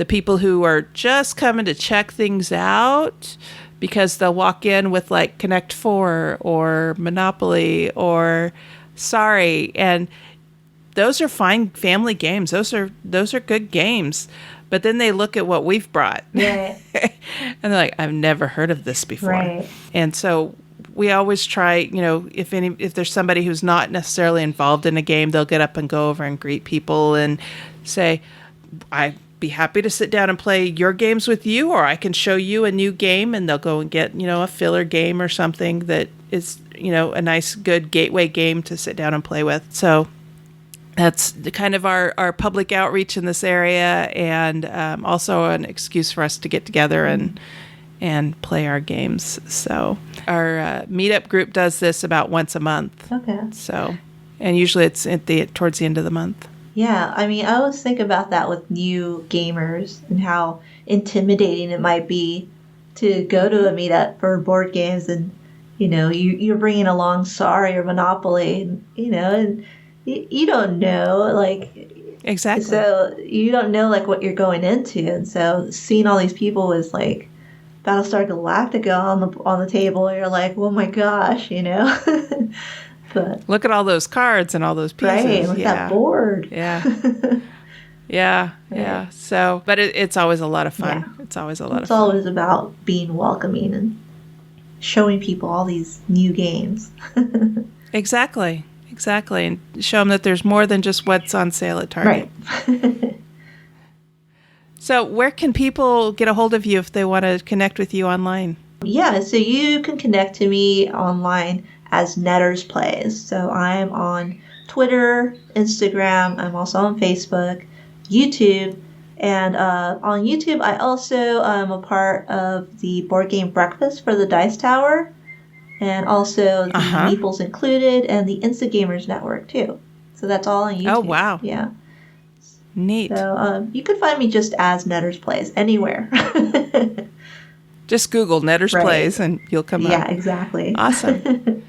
people who are just coming to check things out because they'll walk in with like Connect 4 or Monopoly or Sorry, and those are fine family games. Those are good games. But then they look at what we've brought. Right. And they're like, I've never heard of this before. Right. And so we always try, if there's somebody who's not necessarily involved in a game, they'll get up and go over and greet people and say, I'd be happy to sit down and play your games with you, or I can show you a new game, and they'll go and get, a filler game or something that is, a nice, good gateway game to sit down and play with. So that's the kind of our public outreach in this area, and also an excuse for us to get together and play our games. So our meetup group does this about once a month. Okay. So, and usually it's towards the end of the month. Yeah, I mean, I always think about that with new gamers and how intimidating it might be to go to a meetup for board games, and you're bringing along Sorry or Monopoly, and you don't know, like, Exactly. so you don't know like what you're going into, and so seeing all these people with like Battlestar Galactica on the table, you're like, oh my gosh, But look at all those cards and all those pieces. right, look at that board. Yeah. Yeah. So, but it's always a lot of fun. Yeah. It's always a lot of It's fun. always about being welcoming and showing people all these new games. Exactly. And show them that there's more than just what's on sale at Target. Right. So where can people get a hold of you if they want to connect with you online? Yeah, so you can connect to me online as Netters Plays. So I'm on Twitter, Instagram. I'm also on Facebook, YouTube. And on YouTube, I also am a part of the Board Game Breakfast for the Dice Tower, and also the Meeples Included and the Instagamers Network, too. So that's all on YouTube. Oh, wow. Yeah. Neat. So you can find me just as Netters Plays anywhere. Just Google Netters Right. Plays and you'll come up. Yeah, exactly. Awesome.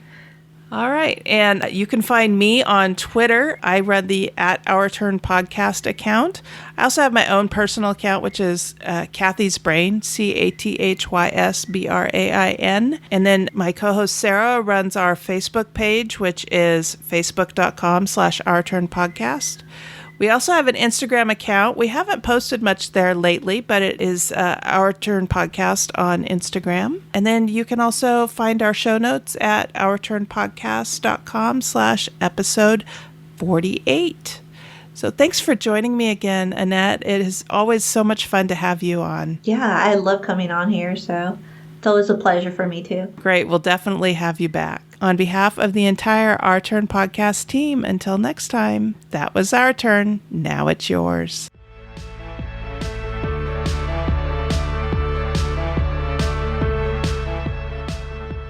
All right. And you can find me on Twitter. I run the @OurTurn podcast account. I also have my own personal account, which is Cathy's Brain, CATHYSBRAIN. And then my co-host Sarah runs our Facebook page, which is facebook.com/OurTurnPodcast. We also have an Instagram account. We haven't posted much there lately, but it is Our Turn Podcast on Instagram. And then you can also find our show notes at ourturnpodcast.com/episode 48. So thanks for joining me again, Annette. It is always so much fun to have you on. Yeah, I love coming on here, so it's always a pleasure for me too. Great. We'll definitely have you back. On behalf of the entire Our Turn podcast team, until next time, that was our turn. Now it's yours.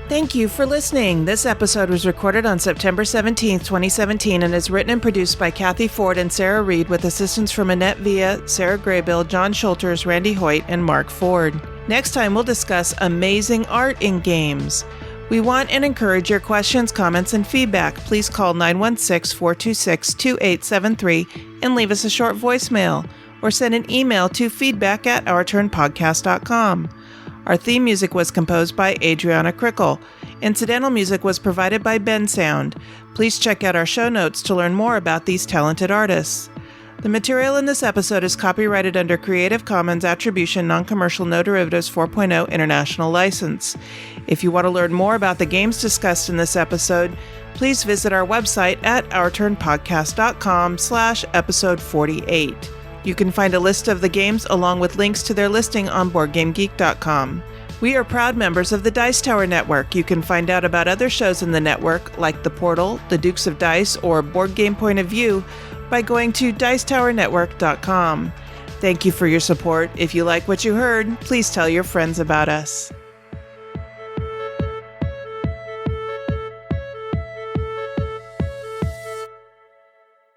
Thank you for listening. This episode was recorded on September 17th, 2017, and is written and produced by Cathy Ford and Sarah Reed with assistance from Annette Villa, Sarah Graybill, John Shulters, Randy Hoyt, and Mark Ford. Next time, we'll discuss amazing art in games. We want and encourage your questions, comments, and feedback. Please call 916-426-2873 and leave us a short voicemail, or send an email to feedback@ourturnpodcast.com. Our theme music was composed by Adriana Crickle. Incidental music was provided by Ben Sound. Please check out our show notes to learn more about these talented artists. The material in this episode is copyrighted under Creative Commons Attribution Non-Commercial No Derivatives 4.0 International License. If you want to learn more about the games discussed in this episode, please visit our website at ourturnpodcast.com/episode 48. You can find a list of the games along with links to their listing on BoardGameGeek.com. We are proud members of the Dice Tower Network. You can find out about other shows in the network, like The Portal, The Dukes of Dice, or Board Game Point of View, by going to DicetowerNetwork.com. Thank you for your support. If you like what you heard, please tell your friends about us.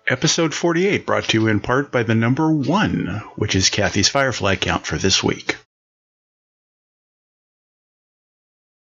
Episode 48 brought to you in part by the number 1, which is Cathy's Firefly count for this week.